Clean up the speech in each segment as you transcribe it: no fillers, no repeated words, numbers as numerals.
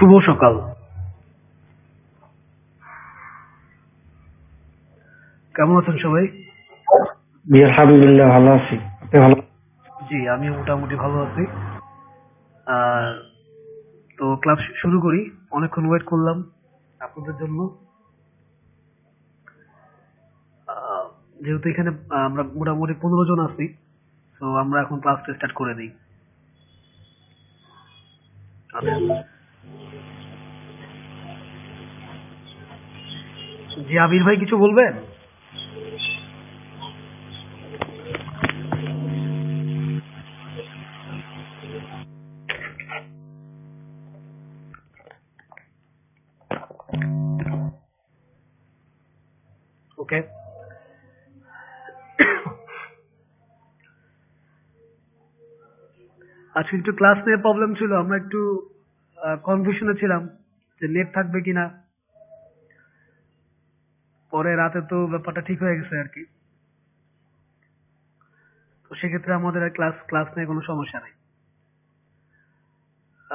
শুভ সকাল। কেমন আছেন সবাই? জি আলহামদুলিল্লাহ ভালো আছি। আপনি ভালো? জি, আমি মোটামুটি ভালো আছি। আর তো ক্লাস শুরু করি। অনেকক্ষণ ওয়েট করলাম আপনাদের জন্য। আহ, যেহেতু এখানে আমরা মোটামুটি 15 জন আছি, তো আমরা এখন ক্লাসটা স্টার্ট করে দিই। আচ্ছা, জি আবির ভাই কিছু বলবেন? ওকে, আজকে একটু ক্লাস নিয়ে প্রবলেম ছিল। আমরা একটু কনফিউশনে ছিলাম যে নেট থাকবে কিনা। পরে রাতে তো ব্যাপারটা ঠিক হয়ে গেছে আর কি। তো সেক্ষেত্রে আমাদের আর ক্লাস ক্লাস নিয়ে কোনো সমস্যা নেই।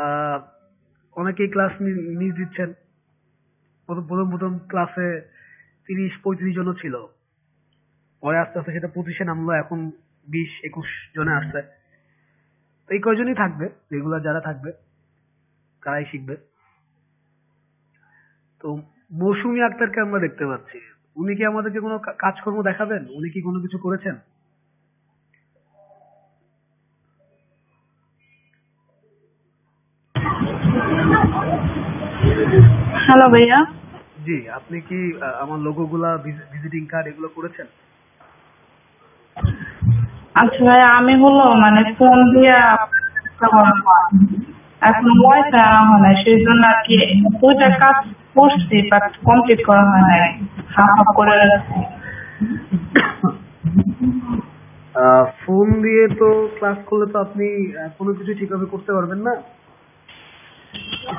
আহ, অনেকেই ক্লাস মিস দিচ্ছেন। প্রথম প্রথম প্রথম ক্লাসে 30-35 জনও ছিল, পরে আস্তে আস্তে সেটা 25-এ নামলো, এখন 20-21 জনে আসছে। তো এই কয়জনই থাকবে, রেগুলার যারা থাকবে তারাই শিখবে। তো মৌসুমী আক্তারকে আমরা দেখতে পাচ্ছি। উনি কি আমাদেরকে কোনো কাজকর্ম দেখাবেন? উনি কি কোনো কিছু করেছেন? হ্যালো ভাইয়া। জি, আপনি কি আমার লোগোগুলা, ভিজিটিং কার্ড এগুলো করেছেন? আচ্ছা ভাইয়া, আমি হলো মানে ফোন দিয়া এখন ওয়াইফাই আনা হয় না, সেই জন্য আর কি দুইটা কাজ করছি বাট কমপ্লিট করা হয় নাই, হাফ হাফ করে রাখছি। ফোন দিয়ে তো ক্লাস করলে তো আপনি কোনো কিছু ঠিকভাবে করতে পারবেন না,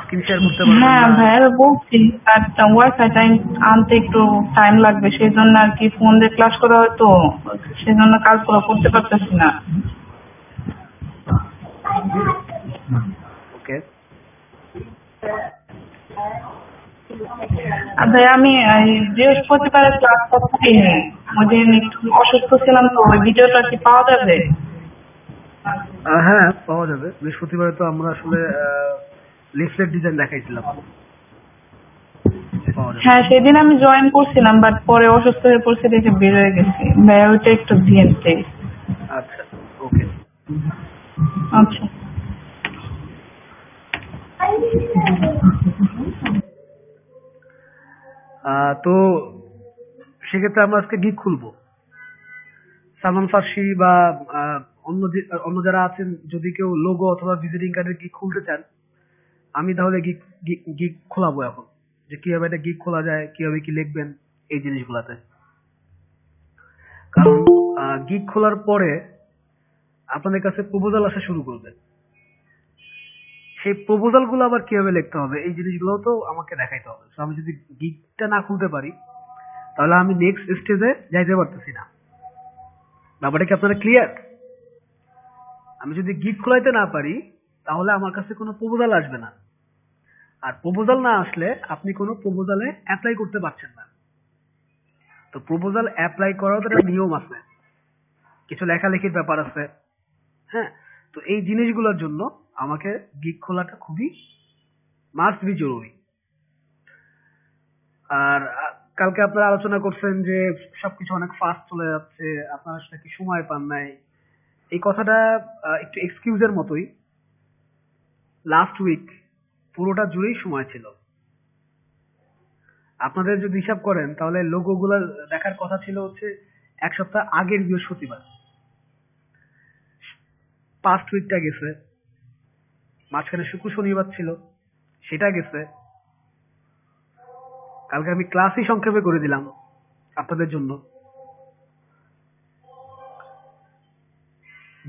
স্ক্রিন শেয়ার করতে পারবেন হ্যাঁ না। ভাইয়া বলছি, বাট ওয়াইফাইটা আনতে একটু টাইম লাগবে, সেই জন্য আর কি ফোন দিয়ে ক্লাস করা হয় তো, সেই জন্য কাজগুলো করতে পারতেছি না। ওকে, আর ভাইয়া আমি এই বৃহস্পতিবারের ক্লাস করতে নেই, ওই দিন একটু অসুস্থ ছিলাম তো, ওই ভিডিওটা কি পাওয়া যাবে? হ্যাঁ পাওয়া যাবে। বৃহস্পতিবারে তো আমরা আসলে লিফলেট ডিজাইন দেখাইছিলাম, পাওয়া যাবে। হ্যাঁ সেদিন আমি জয়েন করছিলাম, বাট পরে অসুস্থ হয়ে পড়ছে দেখে বের হয়ে গেছি। ভাইয়া ওইটা একটু দিয়েন প্লিজ। আচ্ছা, ওকে। আচ্ছা। তো সেক্ষেত্রে আমরা আজকে গিগ খুলবো। সালমান ফার্সি বা অন্য যারা আছেন, যদি কেউ লোগো অথবা ভিজিটিং কার্ডের গিগ খুলতে চান, আমি তাহলে গিগ গিগ খোলাবো এখন, যে কিভাবে একটা গিগ খোলা যায়, কিভাবে কি লিখবেন এই জিনিসগুলাতে। কারণ গিগ খোলার পরে আপনাদের কাছে প্রপোজাল আসা শুরু করবে। সেই প্রপোজাল গুলো আবার কিভাবে লিখতে হবে এই জিনিসগুলো তো আমাকে দেখাইতে হবে। তো আমি যদি গিগটা না খুলতে পারি, তাহলে আমি নেক্সট স্টেজে যাইতে পারতেছি না। ব্যাপারটা কি আপনারা ক্লিয়ার? আমি যদি গিগ খোলাইতে না পারি, তাহলে আমার কাছে কোনো প্রপোজাল আসবে না। আর প্রপোজাল না আসলে আপনি কোনো প্রপোজালে অ্যাপ্লাই করতে পারছেন না। তো প্রপোজাল অ্যাপ্লাই করার তো একটা নিয়ম আছে, কিছু লেখালেখির ব্যাপার আছে। হ্যাঁ, তো এই জিনিসগুলোর জন্য আমাকে গিগ খোলাটা খুবই মাস্ট বি জরুরি। আর কালকে আপনারা আলোচনা করছেন যে সবকিছু অনেক ফাস্ট চলে যাচ্ছে, আপনারা সেটা কি সময় পান নাই। এই কথাটা একটু এক্সকিউজের মতোই। লাস্ট উইক পুরোটা জুড়েই সময় ছিল। আপনাদের যদি হিসাব করেন, তাহলে লোগোগুলো দেখার কথা ছিল হচ্ছে 1 সপ্তাহ আগের বৃহস্পতিবার। পাস্ট উইকটা গেছে, মাঝখানে শুক্র শনিবার ছিল, সেটা গেছে। কালকে আমি ক্লাসই সংক্ষেপে করে দিলাম আপনাদের জন্য।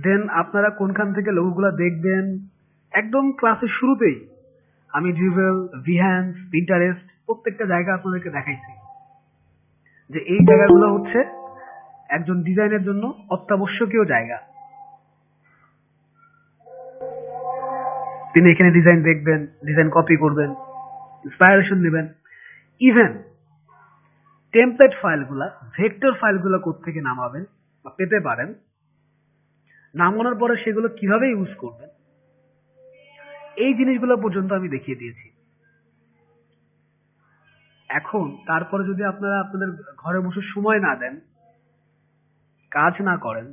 দেন আপনারা কোনখান থেকে লোগোগুলা দেখবেন, একদম ক্লাসের শুরুতেই আমি ড্রিভেল, ভিহ্যান্স, পিন্টারেস্ট প্রত্যেকটা জায়গা আপনাদেরকে দেখাইছি যে এই জায়গাগুলো হচ্ছে একজন ডিজাইনের জন্য অত্যাবশ্যকীয় জায়গা। তিনি এখানে ডিজাইন দেখবেন, ডিজাইন কপি করবেন, ইন্সপায়ারেশন নেবেন। ইভেন টেমপ্লেট ফাইলগুলা, ভেক্টর ফাইলগুলো কোত্থেকে নামাবেন বা পেতে পারেন, নামানোর পরে সেগুলো কিভাবে ইউজ করবেন, এই জিনিসগুলো পর্যন্ত আমি দেখিয়ে দিয়েছি। এখন তারপরে যদি আপনারা আপনাদের ঘরে বসে সময় না দেন, কাজ না করেন,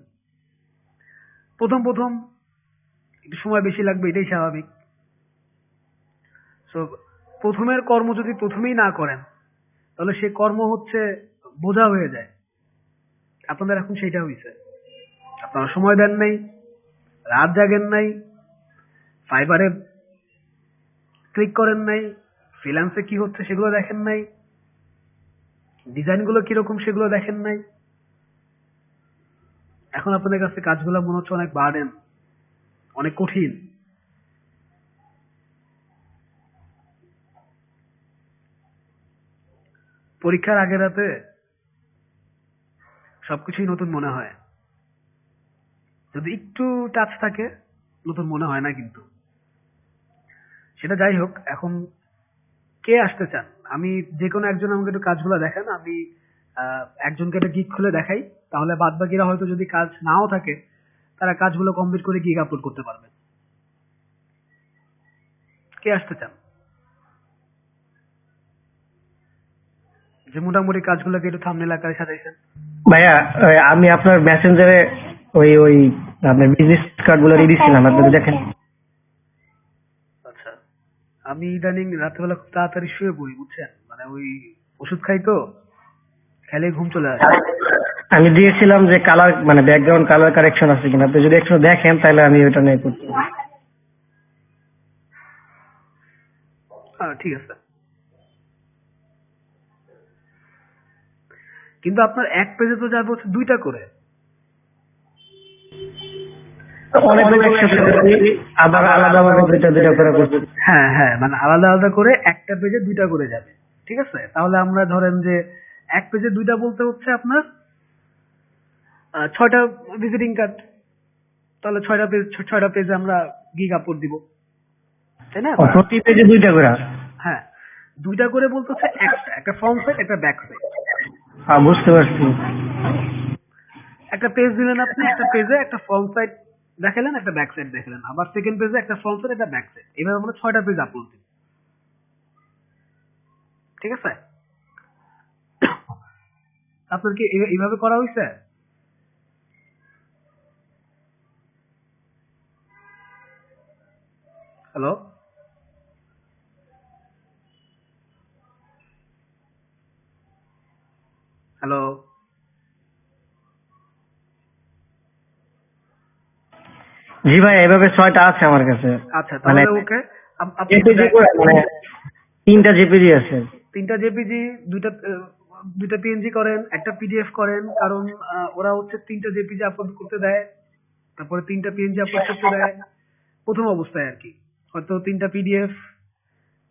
প্রথম প্রথম একটু সময় বেশি লাগবে, এটাই স্বাভাবিক। সো প্রথমের কর্ম যদি প্রথমেই না করেন, তাহলে সে কর্ম হচ্ছে বোঝা হয়ে যায়। আপনাদের এখন সেইটা হয়েছে, আপনারা সময় দেন নাই, রাত জাগেন নাই, ফাইবারে ক্লিক করেন নাই, ফ্রিল্যান্সে কি হচ্ছে সেগুলো দেখেন নাই, ডিজাইনগুলো কিরকম সেগুলো দেখেন নাই। এখন আপনাদের কাছে কাজগুলো মনে হচ্ছে অনেক বার্ডেন, অনেক কঠিন। পরীক্ষার আগের রাতে সবকিছুই নতুন মনে হয়, যদি একটু টাচ থাকে নতুন মনে হয় না। কিন্তু সেটা যাই হোক, এখন কে আসতে চান? আমি যে কোনো একজন আমাকে একটু কাজগুলো দেখান, আমি একজনকে একটা গিগ খুলে দেখাই, তাহলে বাদ বাকিরা হয়তো যদি কাজ নাও থাকে তারা কাজগুলো কমপ্লিট করে গিগ আপলোড করতে পারবে। কে আসতে চান যে মোটামুটি কাজগুলোকে একটু থাম্বনেল আকারে সাজাইছেন? ভাইয়া আমি আপনার মেসেঞ্জারে ওই ওই আপনার বিজনেস কার্ড গুলো রেডি ছিলাম, আপনি দেখেন। আচ্ছা, আমি ইদানিং রাত্রেবেলা খুব তাড়াতাড়ি শুয়ে পড়ি, বুঝছেন, মানে ওই ওষুধ খাই তো, খেলে ঘুম চলে আসে। আমি দিয়েছিলাম যে কালার মানে ব্যাকগ্রাউন্ড কালার কারেকশন আছে কিনা, আপনি যদি একটু দেখেন তাহলে আমি ওটা নিয়ে করতে পারি। ঠিক আছে, কিন্তু আপনার এক পেজে তো যাবে হচ্ছে 2টা করে। অনেকগুলো একসাথে করছি, আবার আলাদা আলাদা দুইটা দুইটা করে করছি। হ্যাঁ হ্যাঁ, মানে আলাদা আলাদা করে একটা পেজে 2টা করে যাবে, ঠিক আছে। তাহলে আমরা ধরেন যে এক পেজে 2টা বলতে হচ্ছে আপনার 6টা ভিজিটিং কার্ড, তাহলে 6টা পেজে আমরা গিগ আপলোড দিব, তাই না? প্রতি পেজে দুইটা করে? হ্যাঁ, 2টা করে বলতে হচ্ছে একটা ফ্রন্ট সাইড, একটা ব্যাক সাইড। হ্যাঁ, বুঝতে পারছি। একটা পেজ দিলেন আপনি, একটা পেজে একটা ফ্রন্ট সাইড দেখালেন, একটা ব্যাক সাইড দেখালেন, আবার সেকেন্ড পেজে একটা ফ্রন্ট সাইড, একটা ব্যাক সাইড, এভাবে আমরা 6টা পেজ আপলোড দিব, ঠিক আছে? আপনার কি এইভাবে করা হয়েছে? হ্যালো, হ্যালো, জি ভাই, এভাবে 6টা আছে আমার কাছে। আচ্ছা মানে তাহলে ওকে, আপনি জেপিজি করে, মানে 3টা জেপিজি আছে। 3টা জেপিজি, দুইটা পিএনজি করেন, একটা পিডিএফ করেন, কারণ ওরা হচ্ছে 3টা জেপিজি আপলোড করতে দেয়, তারপরে 3টা পিএনজি আপলোড করতে দেয় প্রথম অবস্থায় আর কি, হয়তো 3টা পিডিএফ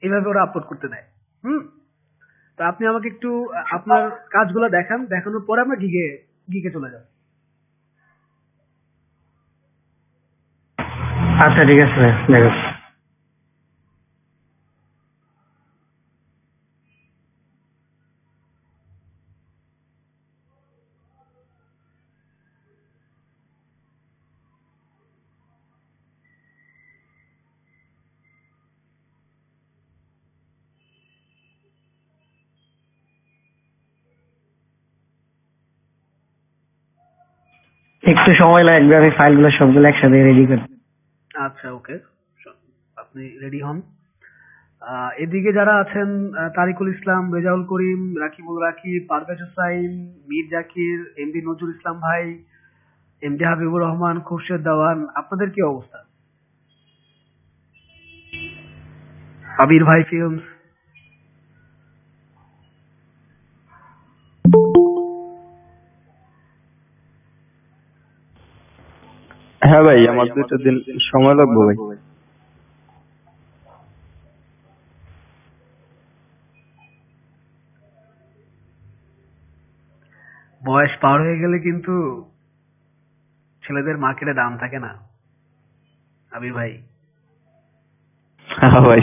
এইভাবে ওরা আপলোড করতে দেয়। তো আপনি আমাকে একটু আপনার কাজগুলো দেখান, দেখানোর পরে আমরা গিগে চলে যাব। আচ্ছা ঠিক আছে ভাই, দেখাচ্ছি। একটু সময় লাগবে, আমি ফাইলগুলো সবগুলো একসাথে রেডি করি। আচ্ছা ওকে, আপনি রেডি হন। এদিকে যারা আছেন, তারিকুল ইসলাম, রেজাউল করিম, রাকিবুল রাকিব, পারভেজ হুসাইন, মীর জাকির, এমডি নজরুল ইসলাম ভাই, এমডি হাবিবুর রহমান, খুরশেদ দেওয়ান, আপনাদের কি অবস্থা? আবির ভাই ফিল্মস, হ্যাঁ ভাই, আমার 2টা দিন সময় লাগবে ভাই। বয়স পার হয়ে গেলে কিন্তু ছেলেদের মার্কেটে দাম থাকে না আবির ভাই। হ্যাঁ ভাই।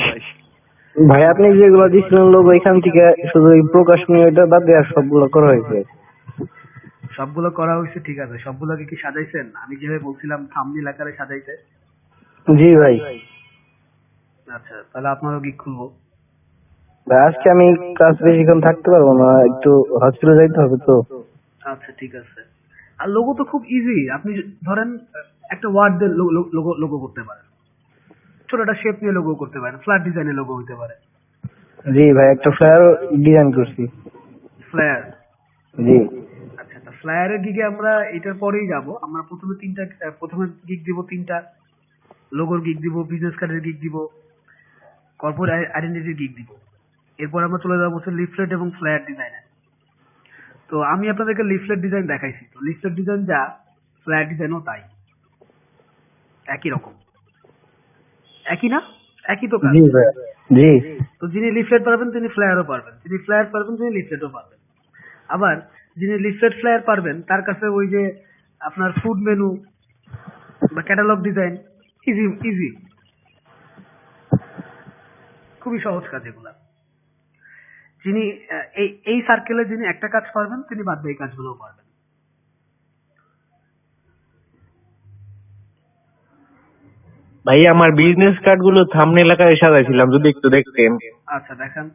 ভাই আপনি যেগুলো দিচ্ছিলেন লোক এখান থেকে শুধু এই প্রকাশনীয়টা বাদ দিয়ে আর সবগুলো করা হয়েছে। সবগুলো করা হয়েছে, ঠিক আছে। সবগুলোকে কি সাজাইছেন? আমি যেভাবে বলছিলাম থাম্বনেইল আকারে সাজাইতে? জি ভাই। আচ্ছা, তাহলে আপনারও গিগ খুলবো। ভাই আজকে আমি কাজ বেশিক্ষণ থাকতে পারবো না, একটু হসপিটালে যাইতে হবে তো। আচ্ছা ঠিক আছে। আর লোগো তো খুব ইজি। আপনি ধরেন একটা ওয়ার্ড দিয়ে লোগো লোগো করতে পারেন, ছোট একটা শেপ নিয়ে লোগো করতে পারেন, ফ্ল্যাট ডিজাইনের লোগো হইতে পারে। জি ভাই, একটা ফ্লায়ার ডিজাইন করছি। ফ্লায়ার? জি আচ্ছা, তা ফ্লায়ারের গিগে আমরা এটার পরেই যাব। আমরা প্রথমে গিগ দিব তিনটা। লোগোর গিগ দিব, বিজনেস কার্ডের গিগ দিব, কর্পোরেট আইডেন্টিটির গিগ দিব। এরপর আমরা চলে যাবো লিফলেট এবং ফ্লায়ার ডিজাইনে। তো আমি আপনাদেরকে লিফলেট ডিজাইন দেখাইছি, তো লিফলেট ডিজাইন যা, ফ্লায়ার ডিজাইনও তাই, একই রকম। একই না? একই তো কাজ। জি ভাই। জি তো যিনি লিফলেট পারবেন তিনি ফ্লায়ারও পারবেন, যিনি ফ্লায়ার পারবেন তিনি লিফলেটও পারবেন। আবার যিনি লিফলেট ফ্লায়ার পারবেন তার কাছে ওই যে আপনার ফুড মেনু বা ক্যাটালগ ডিজাইন, ইজি ইজি, খুবই সহজ কাজ এগুলা। যিনি এই এই সার্কেলে যিনি একটা কাজ পারবেন তিনি বাদ বাকি কাজগুলোও পারবেন। ভাই আমার বিজনেস কার্ড গুলো থাম্বনেল আকারে সাজাইছিলাম, যদি একটু দেখতেন। আচ্ছা দেখান।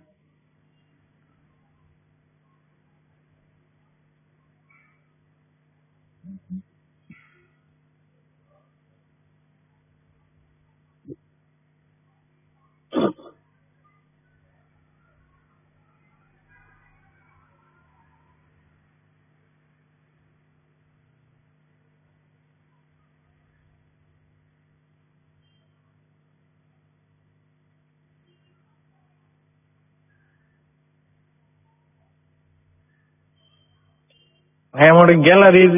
ভাই আমার গ্যালারির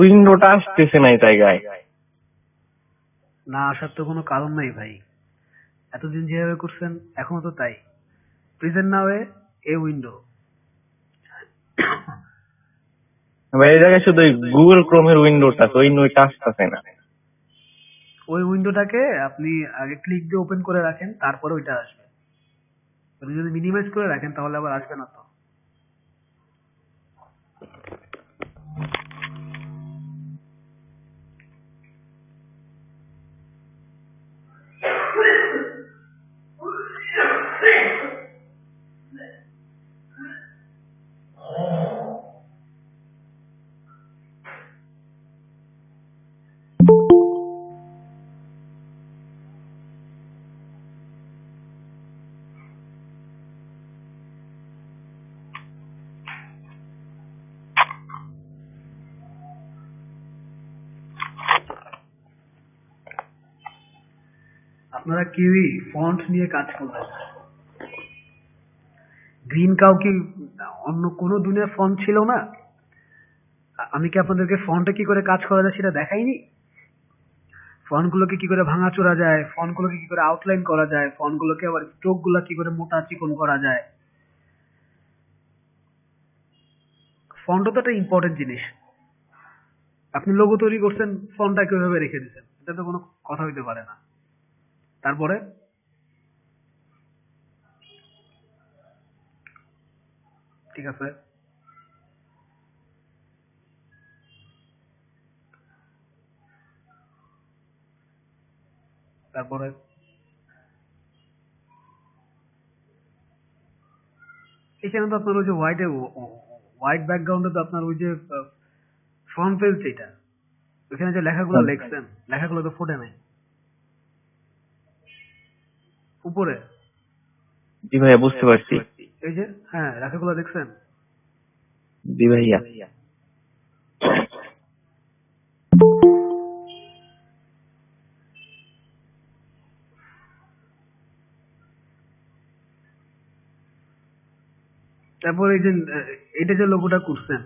উইন্ডোটা আসতেছে না এই জায়গায়। না আসার তো কোনো কারণ নাই ভাই, এতদিন যেভাবে করছেন এখনো তো তাই। Present now a window. ভাই এই জায়গায় শুধু গুগল ক্রোমের উইন্ডোটা, ওই উইন্ডোটা আসতেছে না। ওই উইন্ডোটাকে আপনি আগে ক্লিক দিয়ে ওপেন করে রাখেন, তারপরে ওইটা আসবে। আপনি যদি মিনিমাইজ করে রাখেন তাহলে আবার আসবে না তো। আপনারা কেউই ফন্ট নিয়ে কাজ করবেন না। গ্রিন কাউ কি অন্য কোনো দুনিয়ার ফন্ট ছিল না? আমি কি আপনাদেরকে ফন্টে কি করে কাজ করা যায় সেটা দেখাইনি? ফন্টগুলোকে কি করে ভাঙাচোরা যায়, ফন্টগুলোকে কি করে আউটলাইন করা যায়, ফন্টগুলোকে আবার স্ট্রোক গুলা কি করে মোটা চিকন করা যায়। ফন্টও তো একটা ইম্পর্টেন্ট জিনিস। আপনি লোগো তৈরি করছেন, ফন্টটা কিভাবে রেখে দিচ্ছেন, এটা তো কোনো কথা হইতে পারে না। তারপরে ঠিক আছে, তারপরে এখানে তো আপনার ওই যে হোয়াইট ব্যাকগ্রাউন্ডে তো আপনার ওই যে ফ্রন্ট পেজ যেটা, ওখানে যে লেখাগুলো লিখছেন লেখাগুলো তো ফুটে নাই উপরে। জি ভাইয়া বুঝতে পারছি। এই যে হ্যাঁ লেখাগুলো দেখছেন? জি ভাইয়া। তারপর এই যে এটা যে লোগোটা করছেন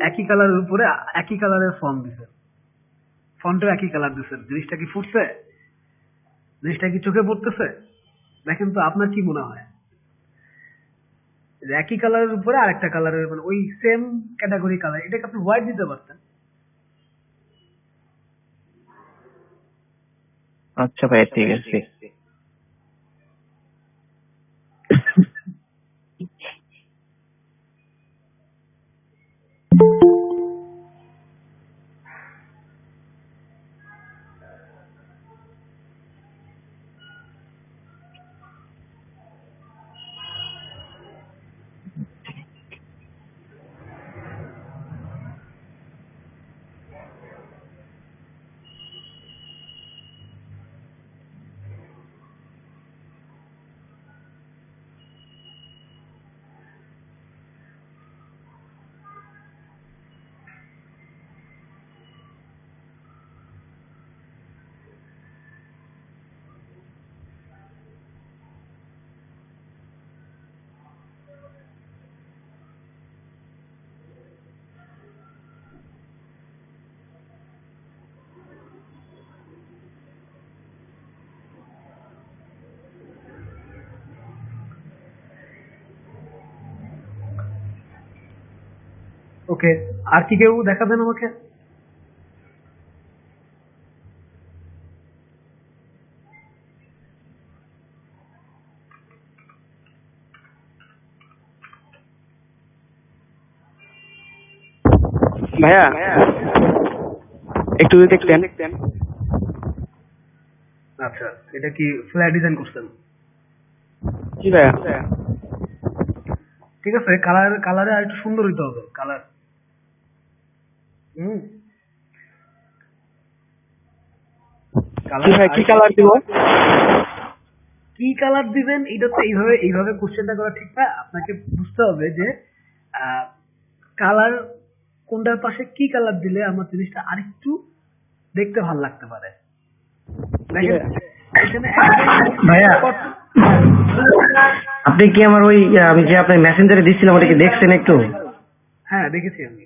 একই কালারের উপরে একই কালারের ফন্ট দিছেন, ফন্টও একই কালার দিছেন, জিনিসটা কি ফুটছে? জিনিসটা কি চোখে পড়তেছে? দেখেন তো আপনার কি মনে হয় যে একই কালারের উপরে আরেকটা কালারের, মানে ওই সেম ক্যাটাগরি কালার, এটাকে আপনি হোয়াইট দিতে পারতেন। আচ্ছা ভাইয়া ঠিক আছে। ওকে, আর কি কেউ দেখাবেন আমাকে? ভাইয়া একটু যদি দেখতেন। আচ্ছা, এটা কি ফ্ল্যাট ডিজাইন করছেন? জি ভাইয়া। ঠিক আছে, কালারে আর একটু সুন্দর হইতে হবে কালার। হুম, জি ভাই, কি কালার দিব? কি কালার দিবেন এটা তো এইভাবে কোশ্চেনটা করা ঠিক না। আপনাকে বুঝতে হবে যে কালার কোনটার পাশে কি কালার দিলে আমার জিনিসটা আরেকটু দেখতে ভালো লাগতে পারে। দেখেন এখানে ভাইয়া আপনি কি আমার ওই আমি যে আপনার মেসেঞ্জারে দিচ্ছিলাম ওটা কি দেখছেন একটু? হ্যাঁ দেখেছি আমি।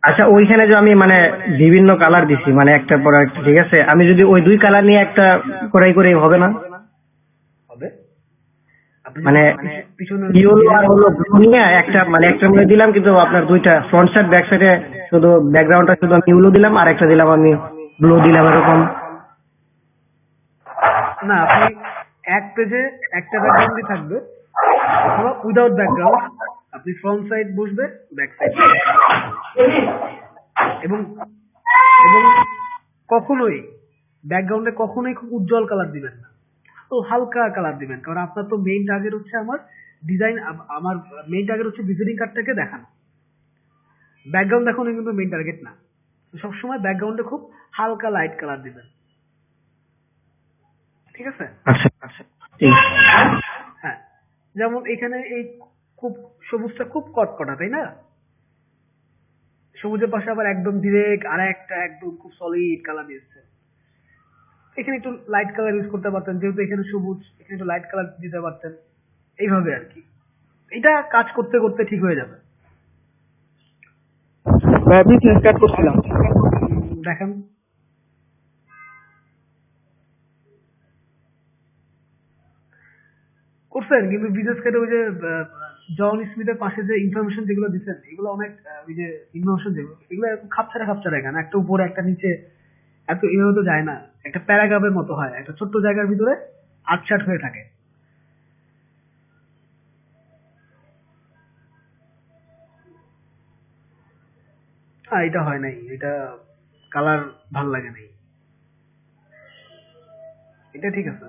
আচ্ছা, ওইখানে যে আমি মানে বিভিন্ন কালার দিছি, মানে একটার পর একটা, ঠিক আছে, আমি যদি ওই দুই কালার নিয়ে একটা করাই করে হবে না? হবে। আপনি মানে পিছনে ইয়েলো আর হলো ব্লু নিয়ে একটা, মানে একটা মধ্যে দিলাম, কিন্তু আপনার দুইটা ফ্রন্ট সাইড ব্যাক সাইডে শুধু ব্যাকগ্রাউন্ডটা শুধু আমি ইয়েলো দিলাম আর একটা দিলাম আমি ব্লু দিলাম, এরকম। না, আপনি এক পেজে একটা ব্যাকগ্রাউন্ডই থাকবে অথবা উইদাউট ব্যাকগ্রাউন্ড। আপনি ফ্রন্ট সাইড বসবে, ব্যাক সাইড, এবং এবং কখনোই ব্যাকগ্রাউন্ডে কখনোই খুব উজ্জ্বল কালার দিবেন না, তো হালকা কালার দিবেন। কারণ আপনার তো মেইন টার্গেট হচ্ছে আমার ডিজাইন, আমার মেইন টার্গেট হচ্ছে ভিজিটিং কার্ডটাকে দেখানো। ব্যাকগ্রাউন্ড দেখানো কিন্তু মেইন টার্গেট না। সবসময় ব্যাকগ্রাউন্ডে খুব হালকা লাইট কালার দিবেন, ঠিক আছে? আচ্ছা আচ্ছা, ঠিক আছে। হ্যাঁ, যেমন এখানে এই খুব সবুজটা খুব কটকটা, তাই না? সবুজের পাশে আবার একদম ডিরেক্ট আর একটা একদম খুব সলিড কালার দিয়েছে। এখানে একটু লাইট কালার ইউজ করতে পারতেন, যেহেতু এখানে সবুজ, এখানে একটু লাইট কালার দিতে পারতেন। এইভাবে আর কি, এটা কাজ করতে করতে ঠিক হয়ে যাবে। ভাইয়া বিজনেস কার্ড করছিলাম। দেখেন, করছেন, কিন্তু বিজনেস কার্ডে ওই যে জন স্মিথের পাশে যে ইনফরমেশন যেগুলো দিচ্ছেন, এগুলো অনেক ওই যে ইনফরমেশন যেগুলো, এগুলো এরকম খাপছাড়া কেন, একটা উপরে একটা নিচে, এত এভাবে তো যায় না। একটা প্যারাগ্রাফের মতো হয়, একটা ছোট্ট জায়গার ভিতরে আটসাট হয়ে থাকে। এটা হয় নাই, এটা কালার ভাল লাগে নাই, এটা ঠিক আছে।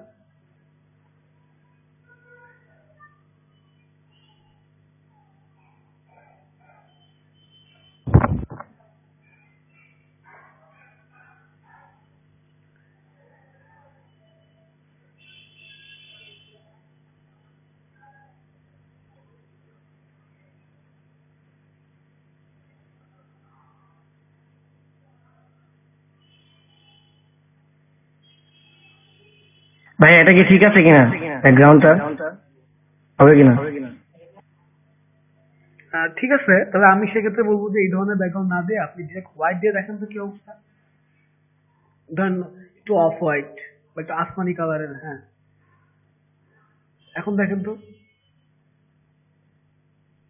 ভাই এটা কি ঠিক আছে কিনা, ব্যাকগ্রাউন্ডটা হবে কিনা? ঠিক আছে, তাহলে আমি সেক্ষেত্রে বলবো যে এই ধরনের ব্যাকগ্রাউন্ড না দিয়ে আপনি ডিরেক্ট হোয়াইট দিয়ে দেখেন তো কি অবস্থা। ধরেন একটু অফ হোয়াইট বা একটু আসমানি কালারের, হ্যাঁ এখন দেখেন তো,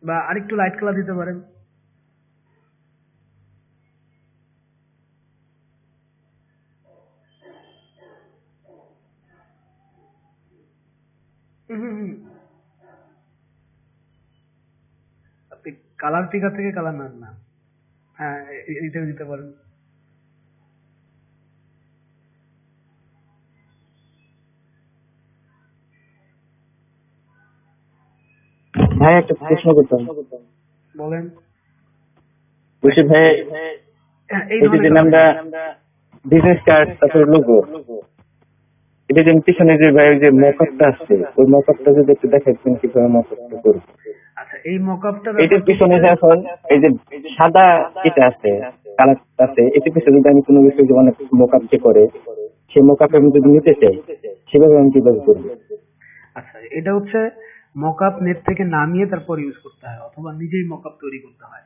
বা আরেকটু লাইট কালার দিতে পারেন। হুম, আপনি কালার পিকার থেকে কালার নেন না, হ্যাঁ এইটাও দিতে পারেন। ভাই একটা প্রশ্ন করতাম। বলেন। বলছি ভাই, হ্যাঁ, এই এই যে ধরনের আমরা বিজনেস কার্ড তারপরে লোগো, এটা যে পিছনে যে ভাই যে মকআপটা আসছে, ওই মকআপটা যদি একটু দেখাচ্ছেন কিভাবে মকআপটা করবো। আচ্ছা, এই মকআপটা এটার পিছনে যে এখন এই যে সাদা এটা আছে, কালার আছে, এটার পিছনে যদি আমি কোনো কিছু যে অনেক মকআপ করে সেই মকআপ আমি যদি নিতে চাই, সেভাবে আমি কিভাবে করবো? আচ্ছা, এটা হচ্ছে মকআপ নেট থেকে নামিয়ে তারপর ইউজ করতে হয়, অথবা নিজেই মকআপ তৈরি করতে হয়।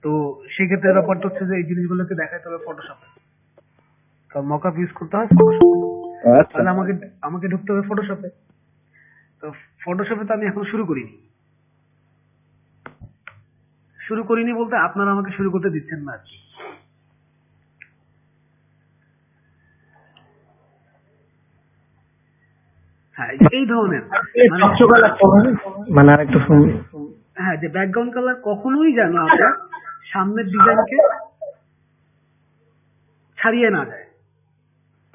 তো সেক্ষেত্রে ব্যাপারটা হচ্ছে যে এই জিনিসগুলোকে দেখাইতে হবে ফটোশপে, তো মকআপ ইউজ করতে হয় ফটোশপে। আচ্ছা, তাহলে আমাকে ঢুকতে হবে ফটোশপে। তো ফটোশপে তো আমি এখন শুরু করিনি, শুরু করিনি বলতে আপনারা আমাকে শুরু করতে দিচ্ছেন না আর কি। হ্যাঁ, এই ধরনের চকচকা লাগতো না? মানে আর একটু হ্যাঁ, যে ব্যাকগ্রাউন্ড কালার কখনোই যেন আপনার সামনের ডিজাইনকে ছাড়িয়ে না যায়।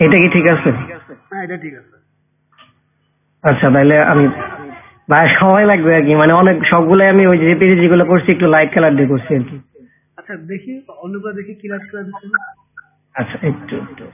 এটা কি ঠিক আছে? হ্যাঁ, এটা ঠিক আছে। আচ্ছা, তাহলে আমি ভাই সময় লাগবে আর কি, মানে অনেক সবগুলাই আমি ওই যে পেজে যেগুলো করছি একটু লাইট কালার দিয়ে করছি আর কি। আচ্ছা, দেখি অন্যগুলো দেখি কি লাইট কালার দিচ্ছেন। আচ্ছা, একটু একটু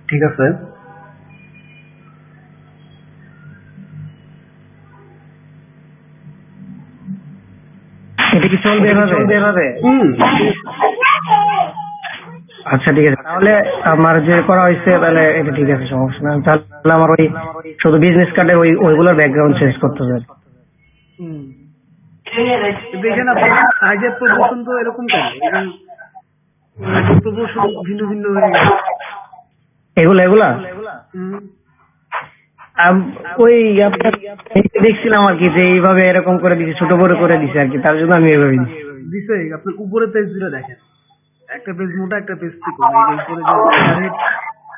ঠিক আছে। এটা কি চলবে এভাবে? আচ্ছা, ঠিক আছে, তাহলে আমার যে করা হয়েছে তাহলে এটা ঠিক আছে, সমস্যা না। তাহলে আমার ওই শুধু বিজনেস কার্ডের ওইগুলোর ব্যাকগ্রাউন্ড চেঞ্জ করতে হবে। দেখেন আপনার সাইজের প্রমোশন তো এরকম কেন, এবং প্রমোশন ভিন্ন ভিন্ন হয়ে গেছে। এগুলা হুম। ওই আপনার দেখছিলাম আর কি যে এইভাবে এরকম করে দিচ্ছে, ছোট বড় করে দিচ্ছে আর কি, তার জন্য আমি এইভাবে দিচ্ছি। দিছে আপনার উপরে পেজ দুটো দেখেন, একটা পেজ মোটা একটা পেজ চিকন, এই যে উপরে যে overhead,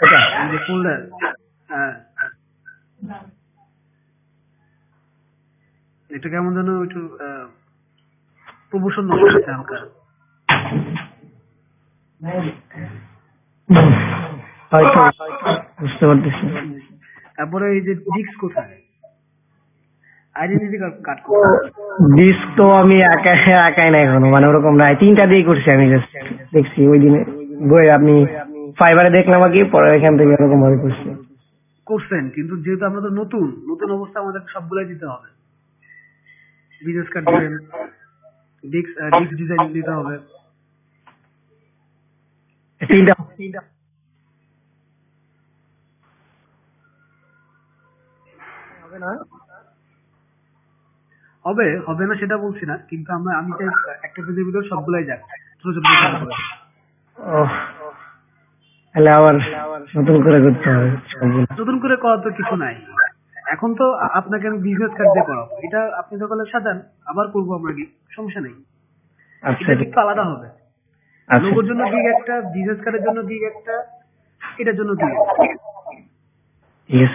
এটা এই যে ফোল্ডার, হ্যাঁ, এটা কেমন যেন একটু প্রমোশন নষ্ট হচ্ছে হালকা। হয়তো বুঝতে পারতেছি। তারপরে এই যে ডিস্ক কোথায়, আইডেন্টিটি কার্ড ডিস্ক তো আমি একাই না এখনো, মানে ওরকম নাই, 3টা দিয়ে করছি আমি, জাস্ট দেখছি ওই দিনে বই আপনি ফাইবারে দেখলাম আর কি, পরে এখান থেকে এরকম ভাবে করছি। করছেন, কিন্তু যেহেতু আমরা তো নতুন নতুন অবস্থা, আমাদের সবগুলাই দিতে হবে। বিজনেস কার্ড দিবেন, ডিস্ক ডিজাইন দিতে হবে। 3টা হবে না? হবে হবে না সেটা বলছি না, কিন্তু আমি চাই একটা পেজের ভিতর সবগুলাই যাক, ছোট ছোট করে করে। ওহ, তাহলে আবার নতুন করে করতে হবে সবগুলো। নতুন করে করার তো কিছু নাই। এখন তো আপনাকে আমি বিজনেস কার্ড দিয়ে করাবো, এটা আপনি সকালে সাজান, আবার করবো আমরা, কি সমস্যা নেই। আচ্ছা, এটা একটু আলাদা হবে। আচ্ছা, লোগোর জন্য দিক একটা, বিজনেস কার্ডের জন্য দিক একটা, এটার জন্য দিক একটা। ইয়েস।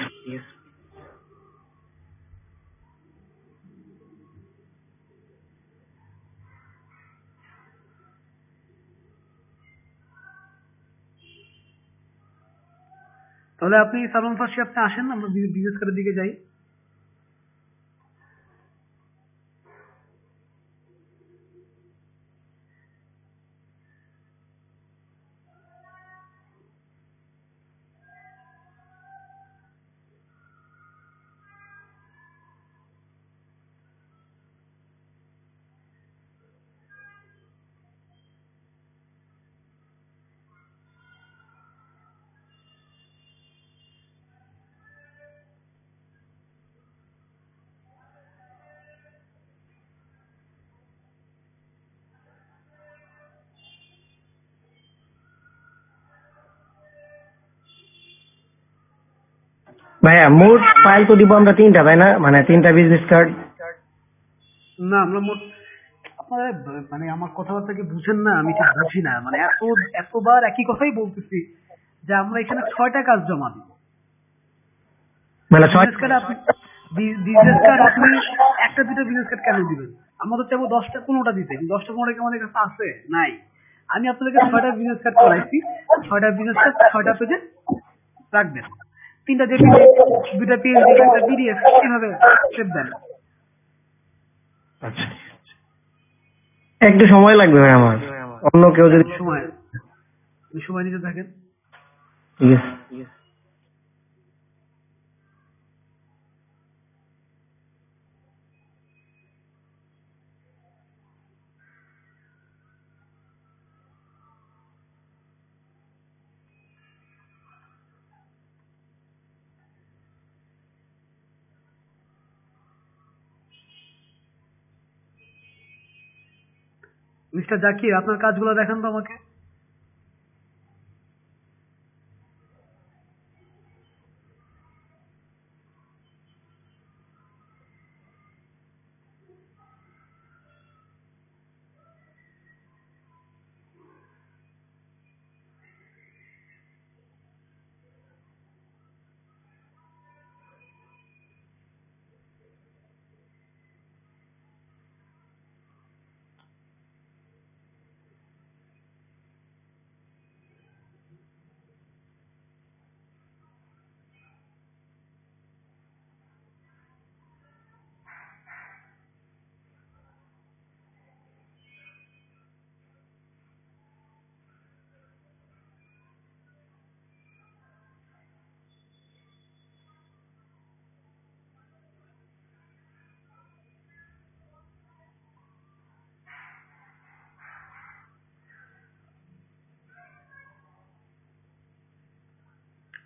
তাহলে আপনি সালমান ফার্সি আপনি আসেন, আমরা বিজনেস কার্ডের দিকে যাই। ভাইয়া মোট ফাইল তো দিব আমরা 3টা, তাই না? মানে 3টা বিজনেস কার্ড। না, আমরা মোট আপনারা মানে আমার কথাবার্তা কি বুঝেন না, আমি ঠিক বুঝি না, মানে এতবার একই কথাই বলতেছি যে আমরা এখানে 6টা কাজ জমা দিব। মানে বিজনেস কার্ড আপনি একটা দুটো বিজনেস কার্ড কেন দিবেন? আমরা তো চাইবো 10টা 15টা দিতে, কিন্তু 10টা 15টা কি আমাদের কাছে আছে? নাই। আমি আপনাদেরকে 6টা বিজনেস কার্ড করাইছি, 6টা বিজনেস কার্ড 6টা পেজে রাখবেন। 3টা জেপিজি, 2টা পিএইচডি, একটা পিডিএফ, কিভাবে স্টেপ দেন? আচ্ছা, একটু সময় লাগবে ভাই আমার, অন্য কেউ যদি। সময় নিতে থাকেন। ঠিক আছে। মিস্টার জাকির, আপনার কাজগুলো দেখান তো আমাকে।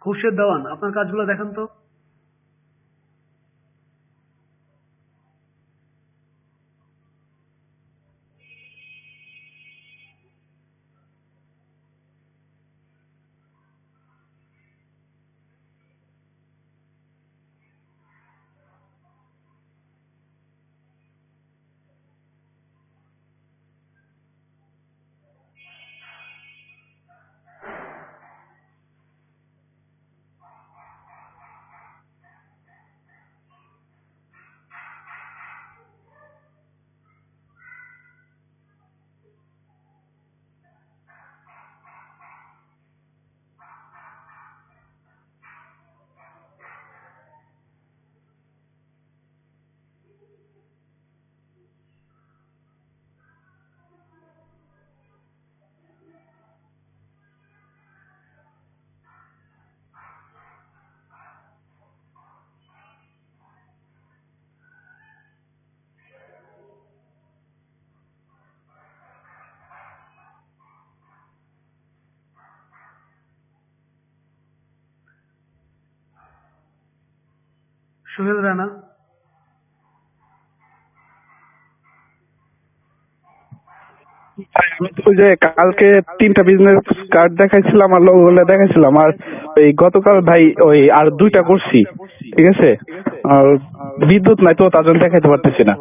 খুরশেদ দেওয়ান, আপনার কাজগুলো দেখান তো। সোহেল রানা, আমি তো ওই যে কালকে 3টা বিজনেস কার্ড দেখাইছিলাম আর লোগোগুলো দেখাইছিলাম, আর ওই গতকাল ভাই ওই আর 2টা করছি, ঠিক আছে। আর বিদ্যুৎ নাই তো তার জন্য দেখাইতে পারতেছি না।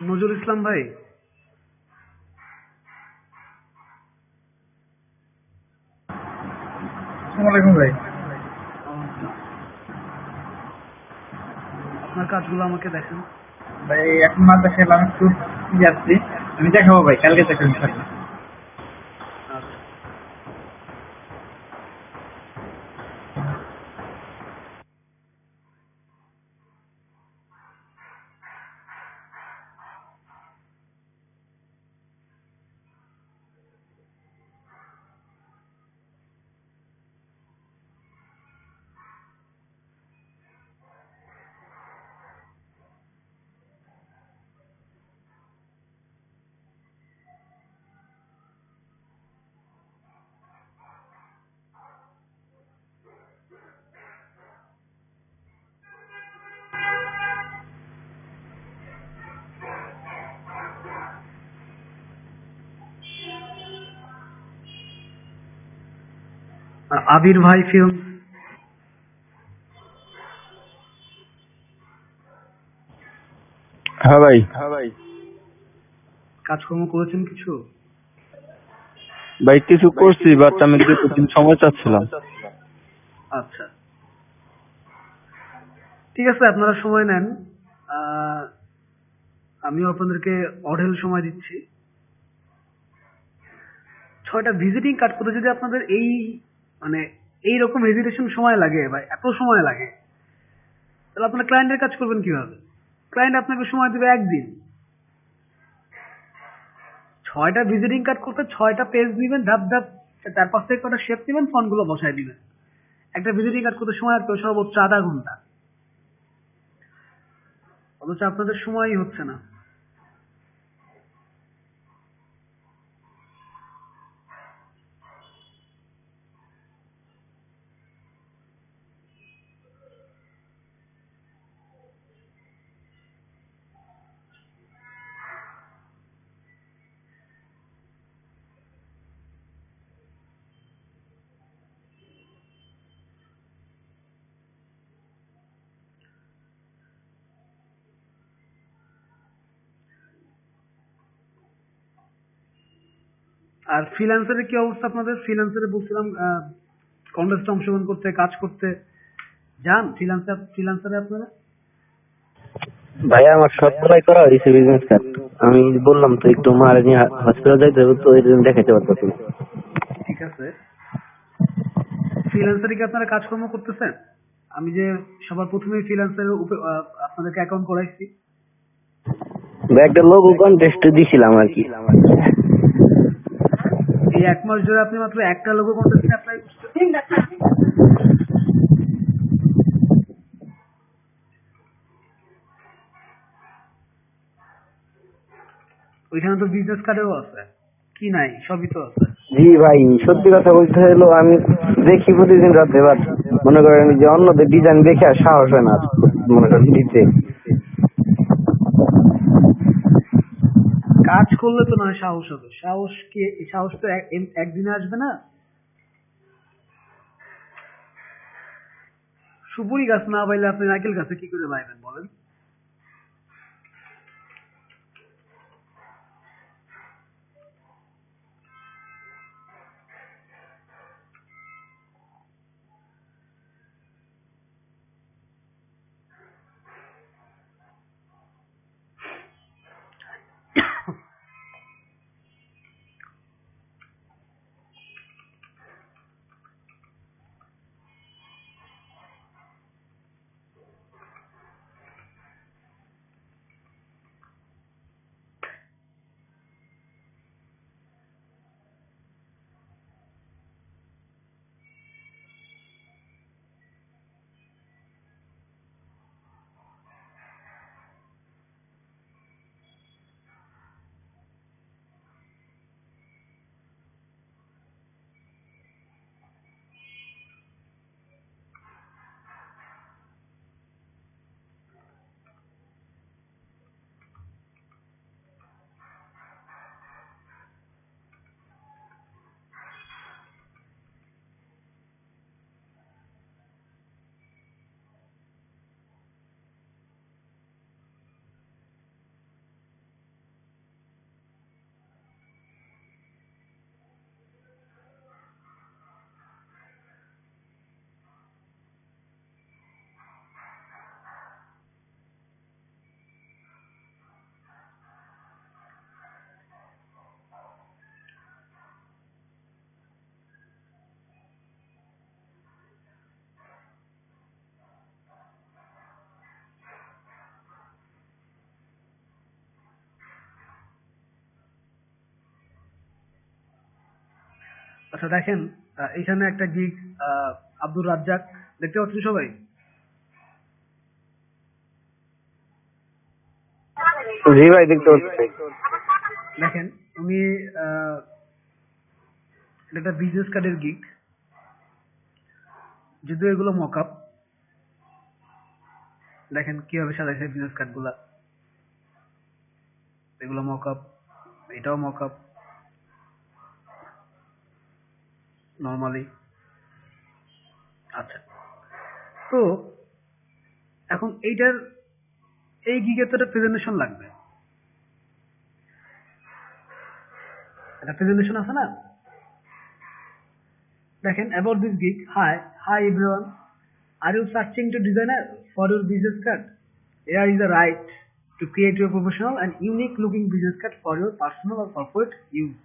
নজরুল ইসলাম ভাই, আসসালামু ভাই। আপনার কাজগুলো আমাকে দেখান। ভাই এখন মাদ্রাসা এলাম, একটু যাচ্ছি, আমি দেখাবো ভাই, কালকে দেখাবো ইনশাআল্লাহ। আচ্ছা, আবির ভাই ফিল্ম, হ্যাঁ ভাই। কাজকর্ম করেছেন কিছু? ভাই কিছু করছি, বাট আমি 2 দিন সময় চাচ্ছিলাম। আচ্ছা, ঠিক আছে, আপনারা সময় নেন, আমিও আপনাদেরকে অঢেল সময় দিচ্ছি। 6টা ভিজিটিং কার্ড করতে যদি আপনাদের মানে এইরকম হেজিটেশন সময় লাগে বা এত সময় লাগে, তাহলে আপনারা ক্লায়েন্টের কাজ করবেন কিভাবে? ক্লায়েন্ট আপনাকে সময় দেবে একদিন। 6টা ভিজিটিং কার্ড করতে 6টা পেজ নিবেন, ধাপ ধাপ 4-5 থেকে কটা শেপ নেবেন, ফন্টগুলো বসায় দিবেন। একটা ভিজিটিং কার্ড করতে সময় লাগবে সর্বোচ্চ আধা ঘন্টা, অথচ আপনাদের সময়ই হচ্ছে না। আর ফ্রিল্যান্সারের কি অবস্থা আপনাদের? ফ্রিল্যান্সারে বলছিলাম কন্টেস্টে অংশগ্রহণ করতে, কাজ করতে যান ফ্রিল্যান্সারে আপনারা? ভাইয়া আমার সবগুলাই করা হয়েছে বিজনেস কার্ড। আমি বললাম তো একটু মার নিয়ে হসপিটাল যাইতে হবে, তো এই জন্য দেখাতে পারতেছি না। ঠিক আছে, ফ্রিল্যান্সারে কি আপনারা কাজকর্ম করতেছেন? আমি যে সবার প্রথমে ফ্রিল্যান্সারের আপনাদেরকে অ্যাকাউন্ট করাইছি, একটা লোগো কন্টেস্ট দিছিলাম আর কি। এই 1 মাস ধরে আপনি মাত্র একটা লোগো কন্টেস্টে অ্যাপ্লাই করছেন। ওইখানে তো বিজনেস কার্ডেও আছে, কি নাই? সবই তো আছে। জি ভাই, সত্যি কথা বলতে হলো আমি দেখি প্রতিদিন রাতে, বাট মনে করেন যে অন্যদের ডিজাইন দেখে আর সাহস হয় না মনে করেন দিতে। কাজ করলে তো নয় সাহস হবে। সাহস তো একদিনে আসবে না। সুপুরি গাছ না পাইলে আপনি নারকেল গাছে কি করে পাইবেন বলেন? আচ্ছা দেখেন, এখানে একটা গিগ আব্দুর রাজ্জাক দেখতে পাচ্ছেন সবাই? জি ভাই, দেখতে পাচ্ছি। দেখেন উনি এটা একটা বিজনেস কার্ডের গিগ, যদিও এগুলো মকআপ। দেখেন কিভাবে সাজাইছে বিজনেস কার্ড গুলা, এগুলো মকআপ, এটাও মকআপ নর্মালি। আচ্ছা, তো এখন এই গিগের তো একটা প্রেজেন্টেশন লাগবে, একটা প্রেজেন্টেশন আছে না? দেখেন, about this gig, hi everyone, are you searching to designer for your business card? There is a right to create your professional and unique looking business card for your personal or corporate use.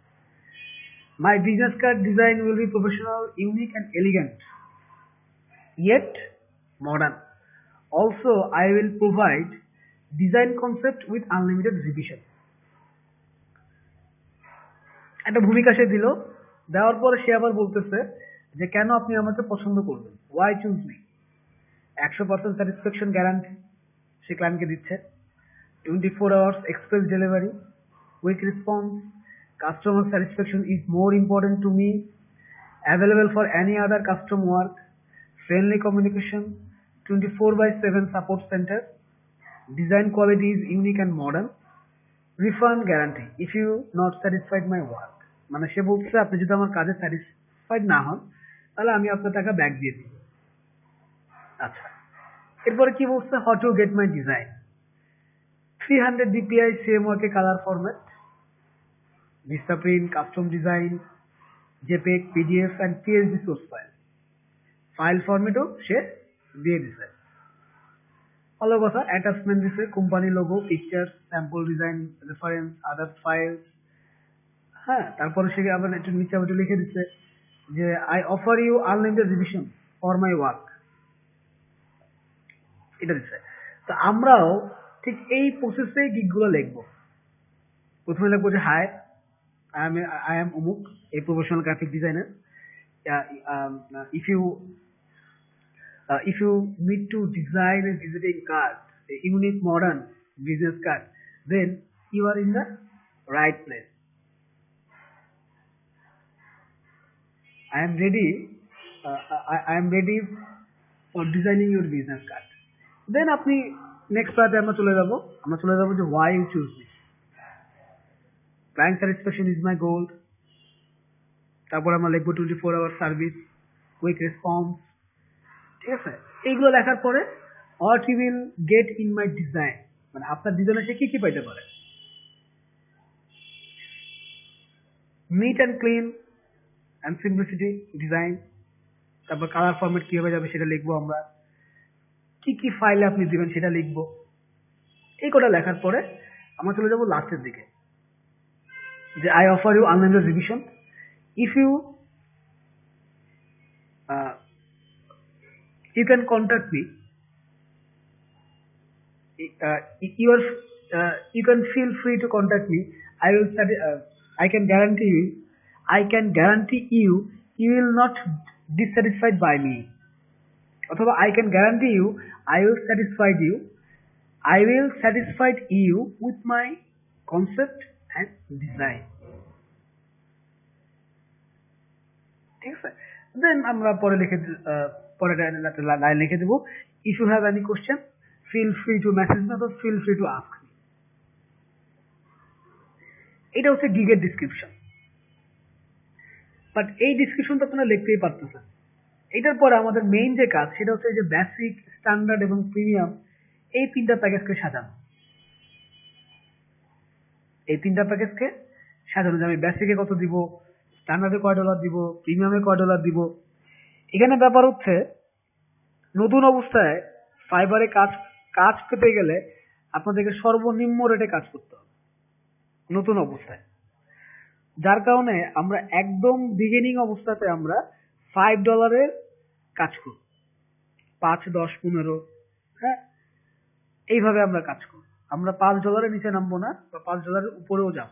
My business card design will be professional, unique and elegant, yet modern. Also, I will provide design concept with unlimited revision. একটা ভূমিকা সে দিল, দেওয়ার পরে সে আবার বলতেছে যে কেন আপনি আমাকে পছন্দ করবেন, why choose me. 100% satisfaction guarantee সে ক্লায়েন্টকে দিচ্ছে, 24 hours express delivery, quick response, customer satisfaction is more important to me, available for any other custom work, friendly communication, 24/7 support center, design quality is unique and modern, refund guarantee if you not satisfied my work। মানে সে বলছে আপনি যদি আমার কাজে satisfied না হন তাহলে আমি আপনার টাকা ব্যাক দিয়ে দিই। আচ্ছা, এরপরে কি বলছে, how to get my design, 300 dpi same work color format, Vistaprint, custom design, JPEG, PDF and PSD source file formatও সে দিয়ে দিছে। ভালো কথা, অ্যাটাচমেন্ট দিছে, company logo, pictures, sample design, reference, other files. হ্যাঁ, তারপরে সে আবার একটু নিচে আবার লিখে দিচ্ছে যে I offer you unlimited revision for my work, এটা দিচ্ছে। তো আমরাও ঠিক এই প্রসেসে গিগগুলো লিখবো। প্রথমে লিখবো যে high, I am Umuk, a professional graphic designer. If you need to design a visiting card, a unique modern business card, then you are in the right place. I am ready for designing your business card. Then আপনি next part আমরা চলে যাব যে why you choose me. Client satisfaction is my goal. তারপর আমরা লিখবো 24 hour service, quick response. ঠিক আছে, এইগুলো লেখার পরে what you will get in my design, মানে আপনার ডিজাইনে সে কি কি পাইতে পারে। Neat and clean and simplicity design, তারপর কালার ফরম্যাট কিভাবে যাবে সেটা লিখবো আমরা, কি কি ফাইলে আপনি দিবেন সেটা লিখবো। এই কটা লেখার পরে আমরা চলে যাবো লাস্টের দিকে যে I offer you unlimited revision if you you can contact me, you can feel free to contact me. I can guarantee you you will not dissatisfied by me, অথবা I can guarantee you I will satisfy you with my concept and design। ঠিক আছে, দেন আমরা পরে line লিখে দেবো if you have any question feel free to message me or feel free to ask me। এটা হচ্ছে গিগের description, but এই ডিসক্রিপশনটা আপনারা লিখতেই পারতেছেন। এটার পরে আমাদের মেইন যে কাজ সেটা হচ্ছে যে বেসিক, স্ট্যান্ডার্ড এবং প্রিমিয়াম এই তিনটা প্যাকেজকে সাজানো। এই তিনটা প্যাকেজকে সাজানো যে আমি বেসিকে কত দিব, স্ট্যান্ডার্ডে কয় ডলার দিব, প্রিমিয়ামে কয় ডলার দিব। এখানে ব্যাপার হচ্ছে নতুন অবস্থায় ফাইবারে কাজ পেতে গেলে আপনাদেরকে সর্বনিম্ন রেটে কাজ করতে হবে নতুন অবস্থায়, যার কারণে আমরা একদম বিগিনিং অবস্থাতে আমরা $5 কাজ করব, 5, 10, 15, হ্যাঁ, এইভাবে আমরা কাজ করব। আমরা $5 নিচে নামবো না বা $5 উপরেও যাব।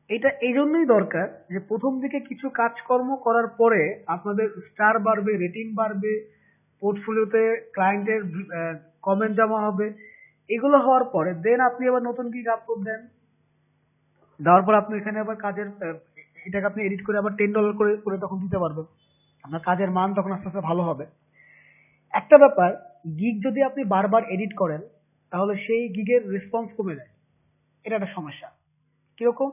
এটা এই জন্যই দরকার যে প্রথম দিকে কিছু কাজকর্ম করার পরে আপনাদের স্টার বাড়বে, রেটিং বাড়বে, পোর্টফোলিওতে ক্লায়েন্টের কমেন্ট জমা হবে। এগুলো হওয়ার পরে দেন আপনি আবার নতুন গিগ আপলোড দেন, দেওয়ার পর আপনি এখানে আবার কাজের এটাকে আপনি এডিট করে আবার $10 করে তখন দিতে পারবেন। আপনার কাজের মান তখন আস্তে আস্তে ভালো হবে। একটা ব্যাপার, গিগ যদি আপনি বারবার এডিট করেন তাহলে সেই গিগের রেসপন্স কমে যায়, এটা একটা সমস্যা। কিরকম,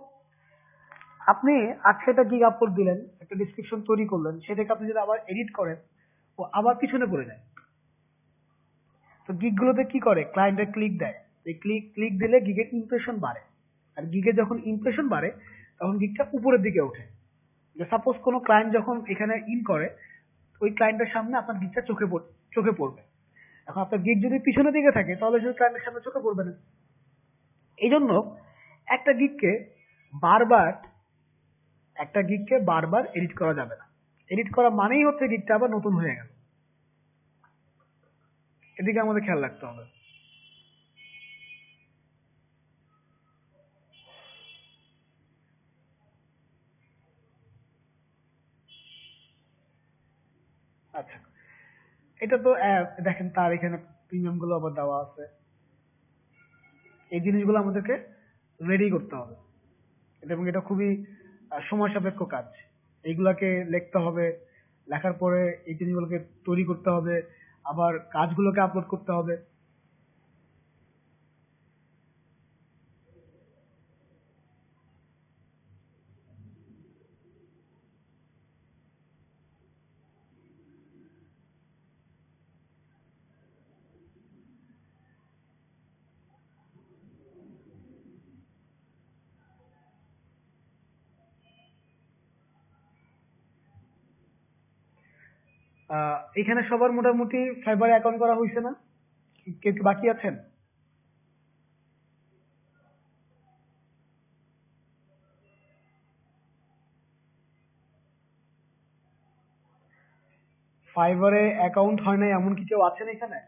আপনি আজকে একটা গিগ আপলোড দিলেন, একটা ডিসক্রিপশন তৈরি করলেন, সেটাকে আপনি যদি আবার এডিট করেন ও আবার পিছনে পড়ে যায়। তো গিগ গুলোতে কি করে, ক্লায়েন্টের ক্লিক দেয়, এই ক্লিক দিলে গিগের ইমপ্রেশন বাড়ে, আর গিগের যখন ইমপ্রেশন বাড়ে তখন গিগটা উপরের দিকে ওঠে। যে সাপোজ কোনো ক্লায়েন্ট যখন এখানে ইন করে ওই ক্লায়েন্টের সামনে আপনার গিগটা চোখে পড়বে, এখন আপনার গিগ যদি পিছনের দিকে থাকে তাহলে সেটা ক্লায়েন্টের সামনে চোখে পড়বে না। এই জন্য একটা গিগকে বারবার এডিট করা যাবে না। এডিট করা মানেই হচ্ছে গিগটা আবার নতুন হয়ে গেল। এদিকে আমাদের খেয়াল রাখতে হবে। আচ্ছা, এটা তো দেখেন তার এখানে প্রিমিয়াম গুলো আবার দেওয়া আছে। এই জিনিসগুলো আমাদেরকে রেডি করতে হবে, এবং এটা খুবই সময় সাপেক্ষ কাজ। এইগুলাকে লিখতে হবে, লেখার পরে এই জিনিসগুলোকে তৈরি করতে হবে, আবার কাজগুলোকে আপলোড করতে হবে। এখানে সবার মোটামুটি ফাইবারে অ্যাকাউন্ট করা হয়েছে না? কেউ কি বাকি আছেন? ফাইবারে অ্যাকাউন্ট হয় নাই এমন কি কেউ আছেন এখানে?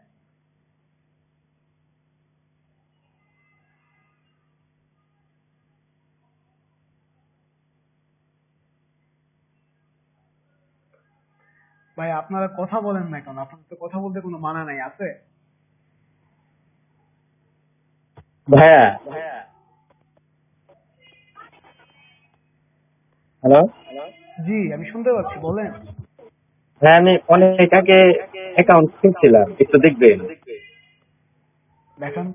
ভাই আপনারা কথা বলেন না কেন? আপনাদের তো কথা বলতে কোনো মানা নাই, আছে? ভাইয়া, হ্যালো। জি, আমি শুনতে পাচ্ছি, বলেন। হ্যাঁ, আমি অনেক আগে অ্যাকাউন্ট খুলছিলাম, একটু দেখবেন। দেখান।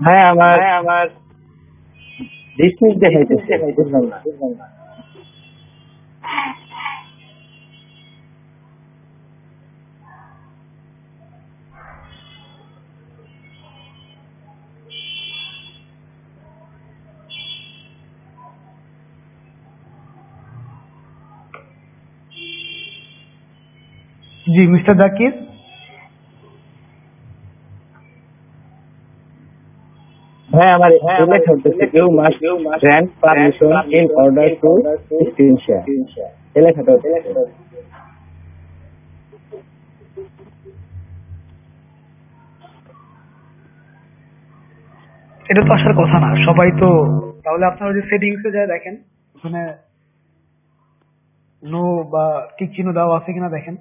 ভাইয়া, আমার ডিসমিস দেখাইতেছে, বুঝলাম না। জি, মিস্টার জাকির। হ্যাঁ, আমার লেখা হচ্ছে you must grant permission in order to screen share. এই লেখাটা হচ্ছে। এটা তো আসার কথা না, সবাই তো। তাহলে আপনারা যে সেটিংসে যায় দেখেন, ওখানে নো বা টিক চিহ্ন দেওয়া আছে কিনা দেখেন।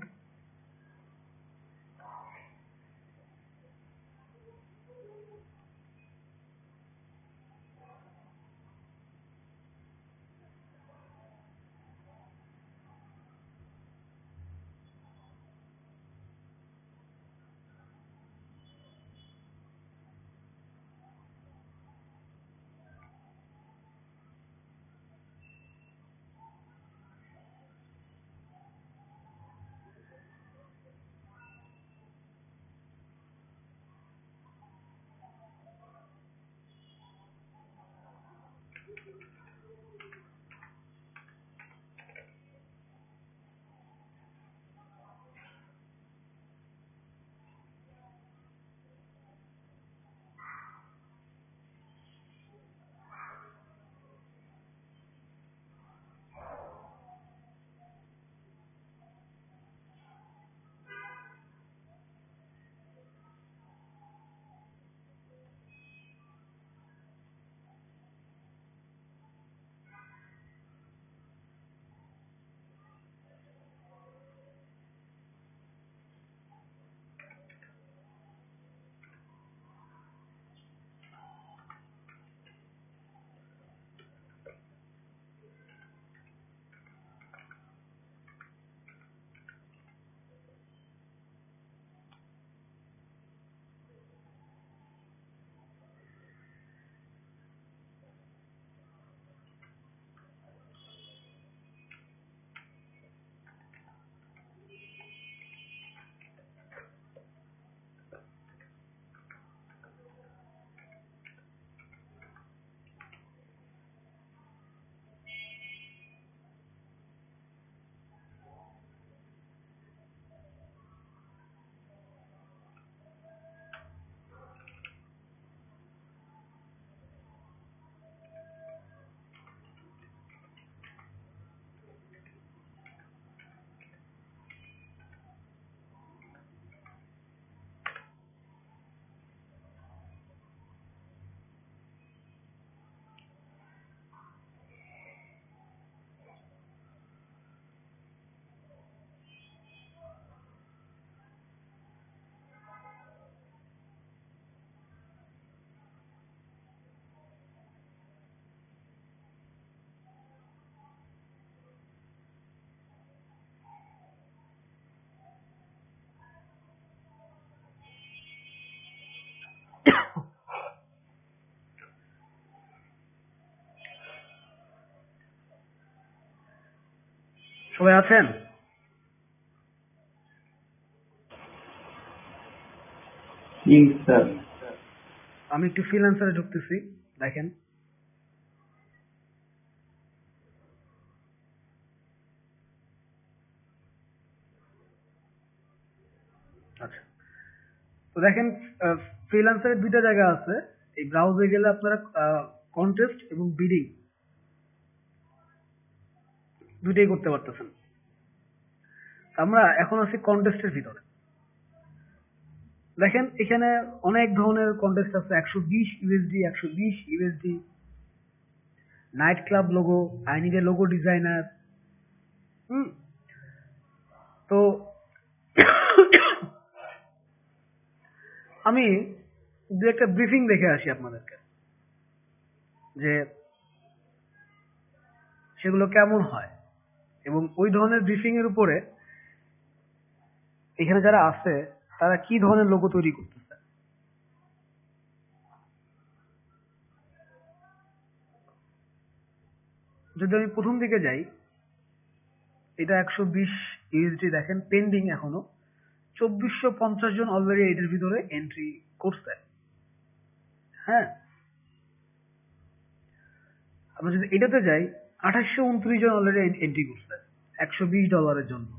সবাই আছেন? জি স্যার। আমি একটু ফ্রিল্যান্সারে ঢুকতেছি, দেখেন। আচ্ছা, তো দেখেন ফ্রিল্যান্সারের দুইটা জায়গা আছে। এই ব্রাউজে গেলে আপনারা কন্টেস্ট এবং বিডিং দুইটাই করতে পারতেছেন। আমরা এখন আছি কন্টেস্টের ভিতরে। দেখেন এখানে অনেক ধরনের কন্টেস্ট আছে, 120 USD, 120 USD, night club logo, I need a logo designer. তো আমি দু একটা ব্রিফিং দেখে আসি আপনাদেরকে, যে সেগুলো কেমন হয়, এবং ওই ধরনের ব্রিফিং এর উপরে এখানে যারা আছে তারা কি ধরনের লোগো তৈরি করতেছে। যদি আমি প্রথম দিকে যাই, এটা 120 ইউএসডি, দেখেন পেন্ডিং এখনো 2450 জন অলরেডি এটার ভিতরে এন্ট্রি করছে। হ্যাঁ, আমরা যদি এটাতে যাই, 2829 জন অলরেডি এন্ট্রি করছে $120 জন্য।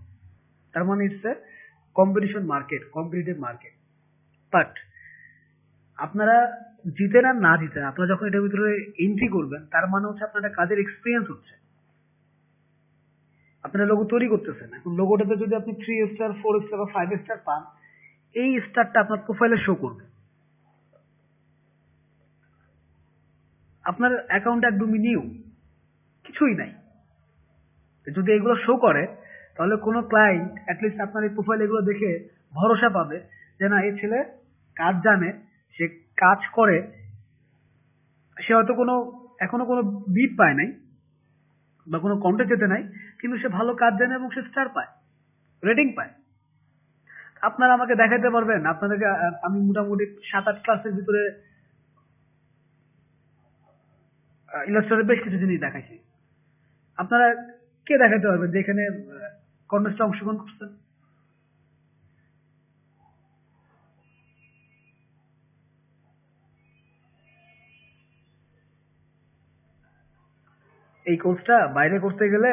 তার মানে হচ্ছে competition market, competitive market. But আপনারা জিতেন আর না জিতেন, আপনারা যখন এটার ভিতরে এন্ট্রি করবেন, তার মানে হচ্ছে আপনার একটা কাজের এক্সপিরিয়েন্স হচ্ছে। আপনারা লোগো তৈরি করতেছেন, এখন লোগোটাতে যদি আপনি 3 স্টার, 4 স্টার বা 5 স্টার পান, এই স্টারটা আপনার প্রোফাইলে শো করবে। আপনার অ্যাকাউন্ট একদমই নিউ, কিছুই নাই। যদি এগুলো শো করে, তাহলে কোনো ক্লায়েন্ট অ্যাটলিস্ট আপনার এই প্রোফাইল এগুলো দেখে ভরসা পাবে যে না, এই ছেলে কাজ জানে, সে কাজ করে, সে হয়তো এখনো কোনো বিট পায় নাই বা কোনো কন্টেস্ট যেতে নাই, কিন্তু সে ভালো কাজ জানে এবং সে স্টার পায়, রেটিং পায়। আপনারা আমাকে দেখাতে পারবেন? আপনাদেরকে আমি মোটামুটি 7-8 ক্লাসের ভিতরে ইলাস্ট্রেটরে বেশ কিছু জিনিস দেখাইছি। আপনারা কে দেখাতে পারবেন যে এখানে কন্টেস্টে অংশগ্রহণ করছেন? এই কোর্সটা বাইরে করতে গেলে,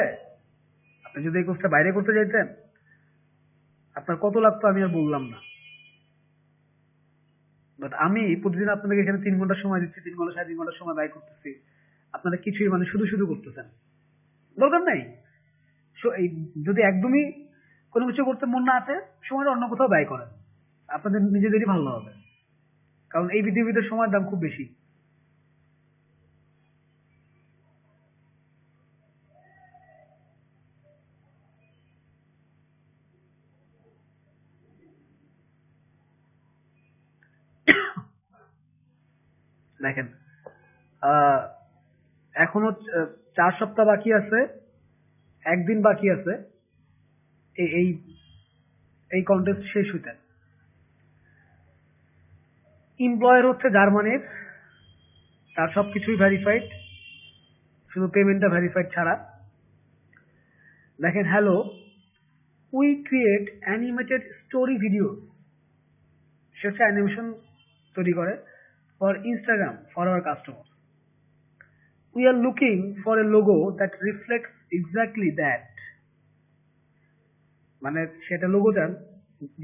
আপনি যদি এই কোর্সটা বাইরে করতে চাইতেন, আপনার কত লাগতো আমি আর বললাম না। বাট আমি প্রতিদিন আপনাদেরকে এখানে 3 ঘন্টা সময় দিচ্ছি, 3 ঘন্টা 3.5 ঘন্টা সময় ব্যয় করতেছি, আপনারা কিছুই মানে শুধু করতেছেন, দরকার নাই। এই যদি একদমই কোনো কিছু করতে মন না আছে, সময়টা অন্য কোথাও ব্যয় করেন, আপনাদের নিজেদেরই ভালো হবে। কারণ এই পৃথিবীতে সময়ের দাম খুব বেশি। দেখেন এখনো 4 সপ্তাহ বাকি আছে, একদিন বাকি আছে এই এই কন্টেস্ট শেষ হইতে। এমপ্লয়ার হচ্ছে জার্মানির, তার সবকিছুই ভেরিফাইড, শুধু পেমেন্টটা ভেরিফাইড ছাড়া। দেখেন, hello, we create animated story video, সে হচ্ছে অ্যানিমেশন তৈরি করে for Instagram for our customer. We are looking for a logo that reflects exactly that. মানে সেটা লোগো চান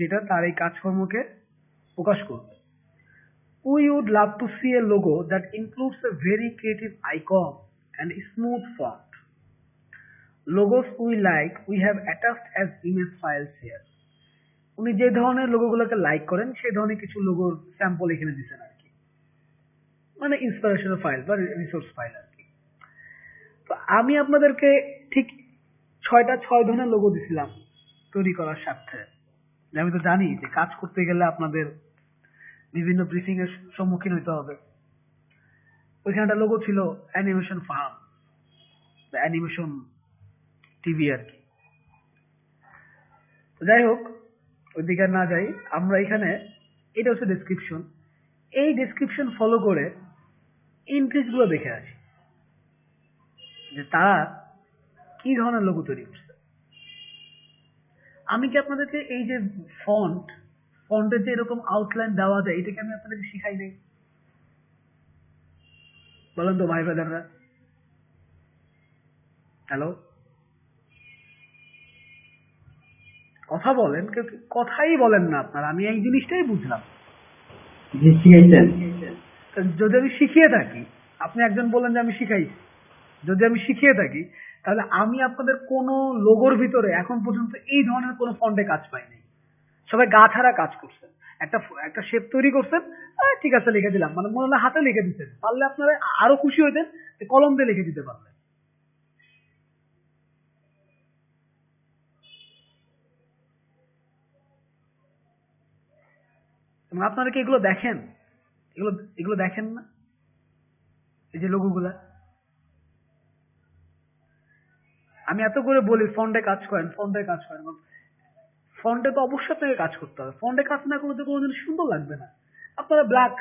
যেটা তার এই কাজকর্মকে প্রকাশ করবে। We would love to see a logo that includes a very creative icon and a smooth font. Logos we like, we have attached as image files here. উনি যে ধরনের লোগোগুলোকে লাইক করেন সেই ধরনের কিছু লোগোর স্যাম্পল এখানে দিচ্ছেন আর কি, মানে ইন্সপিরেশনাল ফাইল বা রিসোর্স ফাইল আর কি। তো আমি আপনাদেরকে ঠিক 6 ধরনের লোগো দিছিলাম তৈরি করার স্বার্থে। আমি তো জানি যে কাজ করতে গেলে আপনাদের বিভিন্ন ব্রিফিং এর সম্মুখীন হতে হবে। ওইখানে একটা লোগো ছিল অ্যানিমেশন ফার্ম, অ্যানিমেশন টিভি আর কি। তো যাই হোক, ওইদিকে না যাই, আমরা এখানে এটা হচ্ছে ডেসক্রিপশন। এই ডেসক্রিপশন ফলো করে এন্ট্রিজ গুলো দেখে আসি যে তারা কি ধরনের লোগো তৈরি করছে। আমি কি আপনাদেরকে এই যে ফন্টের যে এরকম আউটলাইন দেওয়া যায়, এটাকে আমি আপনাদেরকে শিখাই নাই? বলেন তো ভাই ব্রাদাররা, হ্যালো, কথা বলেন, কেউ কথাই বলেন না আপনারা। আমি এই জিনিসটাই বুঝলাম। জি শিখাইছেন। তা যদি আমি শিখিয়ে থাকি, আপনি একজন বলেন যে আমি শিখাইছি, যদি আমি শিখিয়ে থাকি, তাহলে আমি আপনাদের কোনো লোগোর ভিতরে এখন পর্যন্ত এই ধরনের কোনো ফন্টে কাজ পাইনি। সবাই গা ছাড়া কাজ করছেন, একটা শেপ তৈরি করছেন, ঠিক আছে লিখে দিলাম, মানে মনে হলো হাতে লিখে দিতেন, পারলে আপনারা আরো খুশি হইতেন যে কলম দিয়ে লিখে দিতে পারলেন। এবং আপনারা কি এগুলো দেখেন? এগুলো এগুলো দেখেন না? এই যে লোগোগুলা, আমি এত করে বলি ফন্টে কাজ করেন, ফন্টে কাজ করেন। ফন্টে তো অবশ্যই আপনাকে কাজ করতে হবে। ফন্টে কাজ না করলে তো কোনোদিন সুন্দর লাগবে না। আপনারা ব্ল্যাক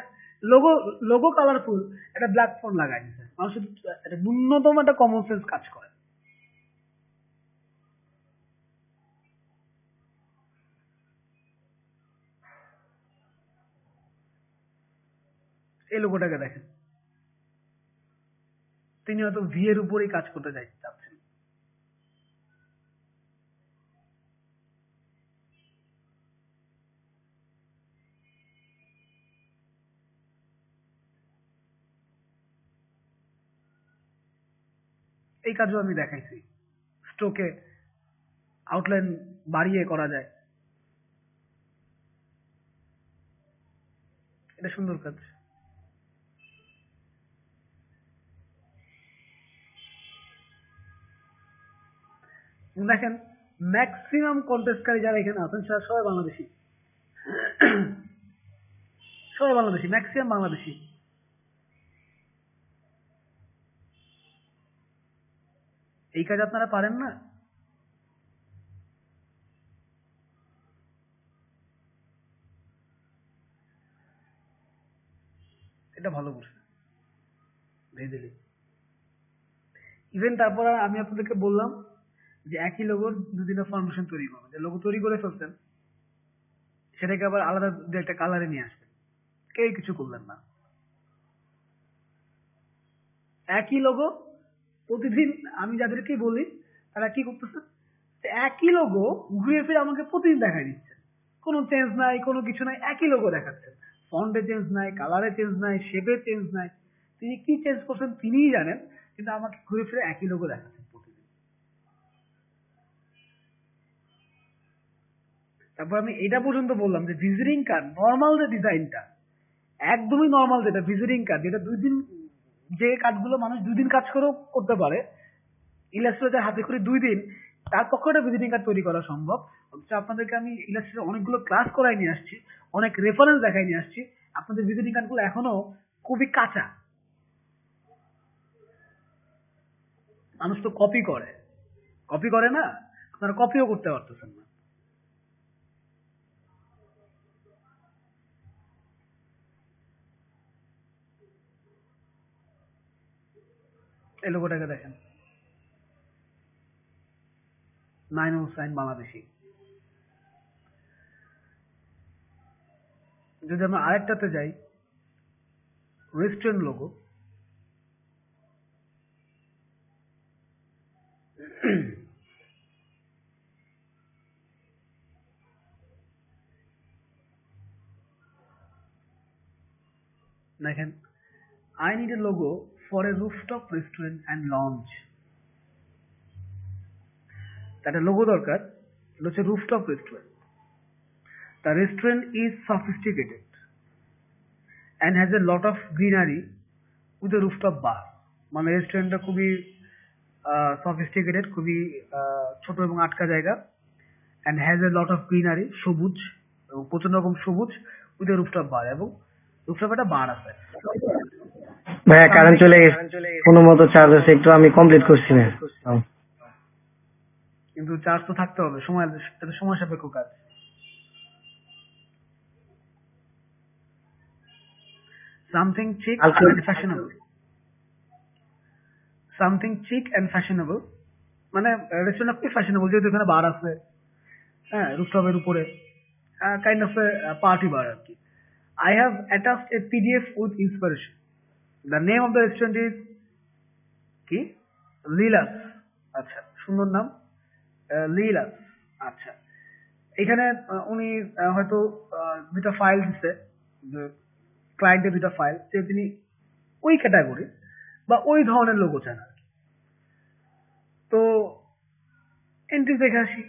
লোগো লোগো কালারফুল একটা ব্ল্যাক ফন্ট লাগাই দিচ্ছেন, মানুষের একটা ন্যূনতম একটা কমন সেন্স কাজ করে। এই লোগোটাকে দেখেন, তিনি হয়তো ভি এর উপরেই কাজ করতে চাচ্ছেন। এই কাজও আমি দেখাইছি, স্ট্রোকে আউটলাইন বাড়িয়ে করা যায়, এটা সুন্দর কাজ। দেখেন ম্যাক্সিমাম কন্টেস্টকারী যারা এখানে আছেন সবাই বাংলাদেশি, সবাই বাংলাদেশি, ম্যাক্সিমাম বাংলাদেশি। এই কাজ আপনারা পারেন না? এটা ভালো করছে ভেদিলি। ইভেন তারপর আমি আপনাদেরকে বললাম যে একই লোগোর দুদিনে ফরমেশন তৈরি করবেন, যে লোগো তৈরি করে ফেলছেন সেটাকে আবার আলাদা দু একটা কালারে নিয়ে আসবেন, কেউ কিছু করলেন না। একই লোগো প্রতিদিন আমি যাদেরকেই বলি তারা কি করতেছে, একই লোগো ঘুরে ফিরে আমাকে প্রতিদিন দেখাই দিচ্ছে, কোনো চেঞ্জ নাই, কোনো কিছু নাই, একই লোগো দেখাচ্ছেন, ফন্টে চেঞ্জ নাই, কালারে চেঞ্জ নাই, শেপে চেঞ্জ নাই। তিনি কি চেঞ্জ করছেন তিনিই জানেন, কিন্তু আমাকে ঘুরে ফিরে একই লোগো দেখাচ্ছেন প্রতিদিন। তারপর আমি এটা পর্যন্ত বললাম যে ভিজিটিং কার্ড নর্মাল যে ডিজাইনটা, একদমই নর্মাল যেটা ভিজিটিং কার্ড, যেটা 2 দিন, যে কার্ডগুলো মানুষ 2 দিন কাজ করেও করতে পারে, ইলাস্ট্রেটর হাতে করে 2 দিন, তার পক্ষে একটা ভিজিটিং কার্ড তৈরি করা সম্ভব। অথচ আপনাদেরকে আমি ইলাস্ট্রেটর অনেকগুলো ক্লাস করাই নিয়ে আসছি, অনেক রেফারেন্স দেখাই নিয়ে আসছি, আপনাদের ভিজিটিং কার্ডগুলো এখনো খুবই কাঁচা। মানুষ তো কপি করে না, আপনারা কপিও করতে পারতেছেন না। এই লোগোটাকে দেখেন, নাইম হুসাইন বাংলাদেশি। যদি আমরা আরেকটাতে যাই, রেস্টুরেন্ট লোগো, দেখেন, I need a logo for a rooftop restaurant and lounge. একটা লোগো দরকার, এটা হচ্ছে rooftop restaurant. The restaurant is sophisticated and has a lot of greenery with a rooftop bar. মানে রেস্টুরেন্টটা খুবই sophisticated, খুবই ছোট এবং আটকা জায়গা, and has a lot of greenery, সবুজ এবং প্রচন্ড রকম সবুজ, with a rooftop bar, এবং রুফটপ একটা বার আছে। ভাইয়া কারেন্ট চলে গেছে, কোনো মতো চার্জ আছে, একটু আমি কমপ্লিট করছি না। কিন্তু চার্জ তো থাকতে হবে, সময় সাপেক্ষ কাজ। Something chic and fashionable, something chic and fashionable, মানে রেস্টুরেন্ট খুবই ফ্যাশনেবল, যেহেতু এখানে বার আছে, হ্যাঁ, রুফটপের উপরে kind of a party bar আর কি। I have attached a PDF with inspiration. The name of the restaurant is কি লীলাস। আচ্ছা, সুন্দর নাম, লীলাস। আচ্ছা, এখানে উনি হয়তো দুটা ফাইল দিচ্ছে, ক্লায়েন্টের দুটা ফাইল, যে তিনি ওই ক্যাটাগরি বা ওই ধরনের লোগো চান আর কি। তো এন্ট্রি দেখে আসি।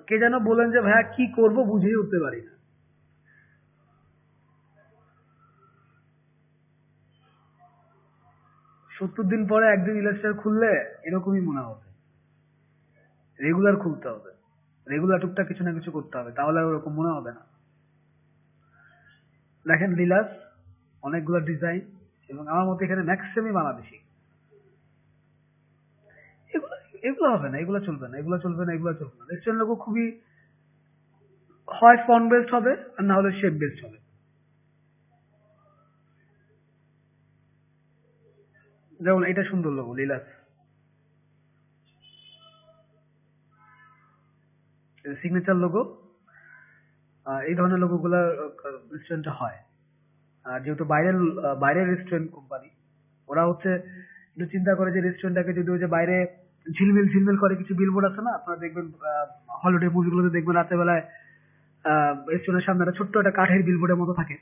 কে যেন বলেন যে ভাইয়া কি করব বুঝেই উঠতে পারি না। সত্তর দিন পরে একদিন ইলাস্ট্রেটর খুললে এরকমই মনে হবে। রেগুলার খুলতে হবে, রেগুলার টুকটাক কিছু না কিছু করতে হবে, তাহলে আর ওরকম মনে হবে না। দেখেন লীলাস, অনেকগুলো ডিজাইন, এবং আমার মতে এখানে ম্যাক্সিমামই বাংলাদেশি। এগুলো এগুলো হবে না, এগুলো চলবে না, এগুলো চলবে না, এগুলো চলবে না। রেস্টুরেন্ট লোগো খুবই হয় ফন্ট বেসড হবে আর না হলে শেপ বেসড হবে। যেমন এটা সুন্দর লোগো লীলাস, সিগনেচার লোগো। এই ধরনের লোগো গুলা রেস্টুরেন্টে হয়। আর যেহেতু বাইরের রেস্টুরেন্ট কোম্পানি, ওরা হচ্ছে একটু চিন্তা করে যে রেস্টুরেন্টটাকে যদি ওই যে বাইরে ঝিলমিল ঝিলমিল করে কিছু বিলবোর্ড আছে না, আপনারা দেখবেন হলিডে মুভিগুলোতে দেখবেন রাতের বেলায় রেস্টুরেন্টের সামনে একটা ছোট্ট একটা কাঠের বিলবোর্ডের মতো থাকে,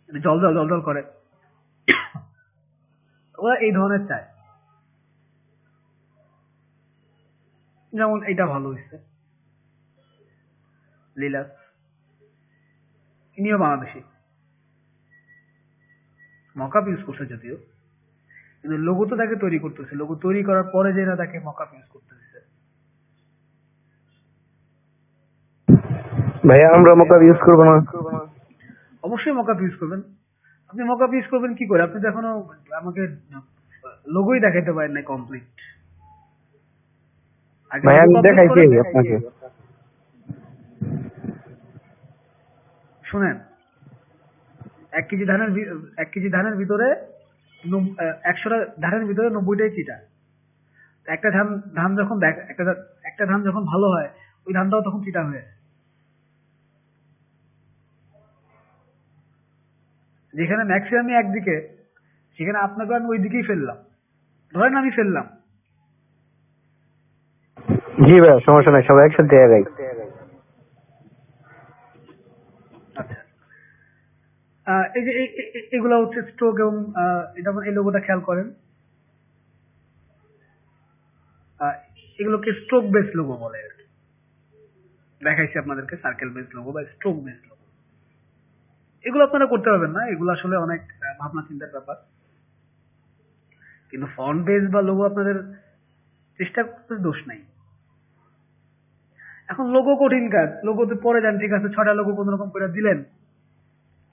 জল জল জল জল করে। ওরা এই ধরনের চায়। যেমন এইটা ভালো হয়েছে লীলাস, ইনিও বাংলাদেশি, মকআপ ইউজ করছে যদিও, কিন্তু লোগো তো তাকে তৈরি করতেছে, লোগো তৈরি করার পরে যে না তাকে মকআপ ইউজ করতে দিচ্ছে। ভাইয়া আমরা মোকাব ইউজ করবো না? অবশ্যই মকআপ ইউজ করবেন। আপনি মকআপ ইউজ করবেন কি করে? আপনি তো এখনো আমাকে লোগোই দেখাইতে পারেন না কমপ্লিট। ভাইয়া আমি দেখাইছি আপনাকে। শুনেন, 1 কেজি ধানের ভিতরে 100টা ধানের ভিতরে 90টাই চিটা। একটা ধান যখন একটা ধান যখন ভালো হয়, ওই ধানটাও তখন চিটা হয়ে যায়। যেখানে ম্যাক্সিমামই একদিকে, সেখানে আপনাকে আমি ওই দিকেই ফেললাম। ধরেন আমি ফেললাম, জি ভাইয়া সমস্যা নাই, সবাই একসাথে দেখাই। আচ্ছা, এই যে এগুলো হচ্ছে স্ট্রোক, এবং এটা এই লোগোটা খেয়াল করেন, এগুলোকে স্ট্রোক বেস লোগো বলে আর কি। দেখাইছি আপনাদেরকে সার্কেল বেস লোগো বা স্ট্রোক বেস লোগো। এগুলো আপনারা করতে পারবেন না, এগুলো আসলে অনেক ভাবনা চিন্তার ব্যাপার। কিন্তু ফন্ট বেস বা লোগো আপনাদের চেষ্টা করতে দোষ নাই। এখন লোগো কঠিন কাজ, লোগোতে পরে যান, ঠিক আছে 6টা লোগো কোন রকম করে দিলেন।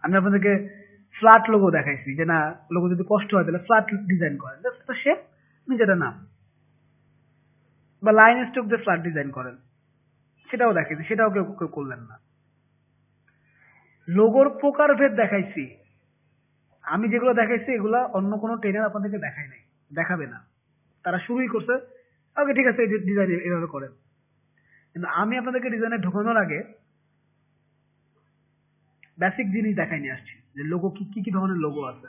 আমি আপনাদেরকে ফ্ল্যাট লোগো দেখাইছি, যে না লোগো যদি কষ্ট হয় তাহলে ফ্ল্যাট ডিজাইন করেন, শেপ নিজেটা নাম, বা লাইন স্ট্রোক দিয়ে ফ্ল্যাট ডিজাইন করেন, সেটাও দেখাইছি, সেটাও কেউ কেউ করলেন না। লোগোর প্রকারভেদ দেখাইছি। আমি যেগুলো দেখাইছি এগুলা অন্য কোনো ট্রেনার আপনাদেরকে দেখাই নাই, দেখাবে না। তারা শুরুই করছে, ওকে ঠিক আছে এই ডিজাইন এভাবে করেন। কিন্তু আমি আপনাদেরকে ডিজাইনে ঢোকানোর আগে বেসিক জিনিস দেখাই নিয়ে আসছি, যে লোগো কি কি ধরনের লোগো আছে।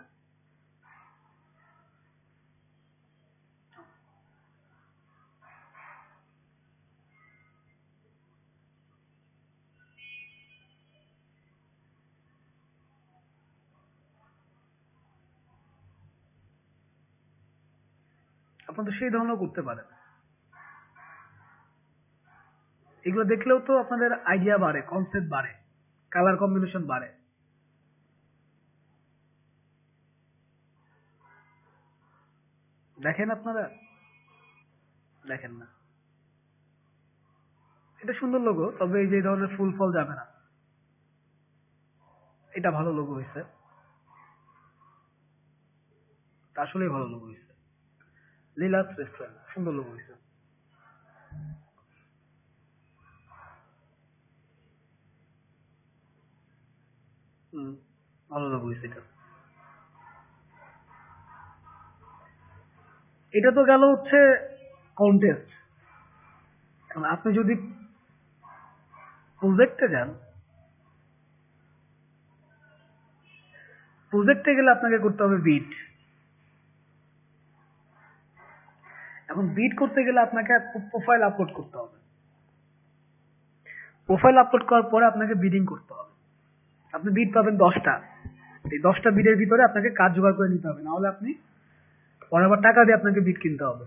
আপনারা সেই ধরনের করতে পারেন। এগুলো দেখলেও তো আপনাদের আইডিয়া বাড়ে, কনসেপ্ট বাড়ে, কালার কম্বিনেশন বাড়ে। দেখেন আপনারা, দেখেন না। এটা সুন্দর লোগো, তবে এই যে ধরনের ফুল ফল যাবে না। এটা ভালো লোগো হয়েছে, আসলেই ভালো লোগো হয়েছে। লীলাস রেস্টুরেন্ট, সুন্দর লোগো হয়েছে। ভালো লোগো হয়েছে এটা। এটা তো গেল হচ্ছে কন্টেস্ট। আপনি যদি প্রজেক্টে যান, প্রজেক্টে গেলে আপনাকে করতে হবে বিট। এখন বিট করতে গেলে আপনাকে প্রোফাইল আপলোড করতে হবে। প্রোফাইল আপলোড করার পরে আপনাকে বিডিং করতে হবে। আপনি বিট পাবেন 10টা। এই 10টা বিডের ভিতরে আপনাকে কাজ জোগাড় করে নিতে হবে, না হলে আপনি পরে আবার টাকা দিয়ে আপনাকে বিট কিনতে হবে।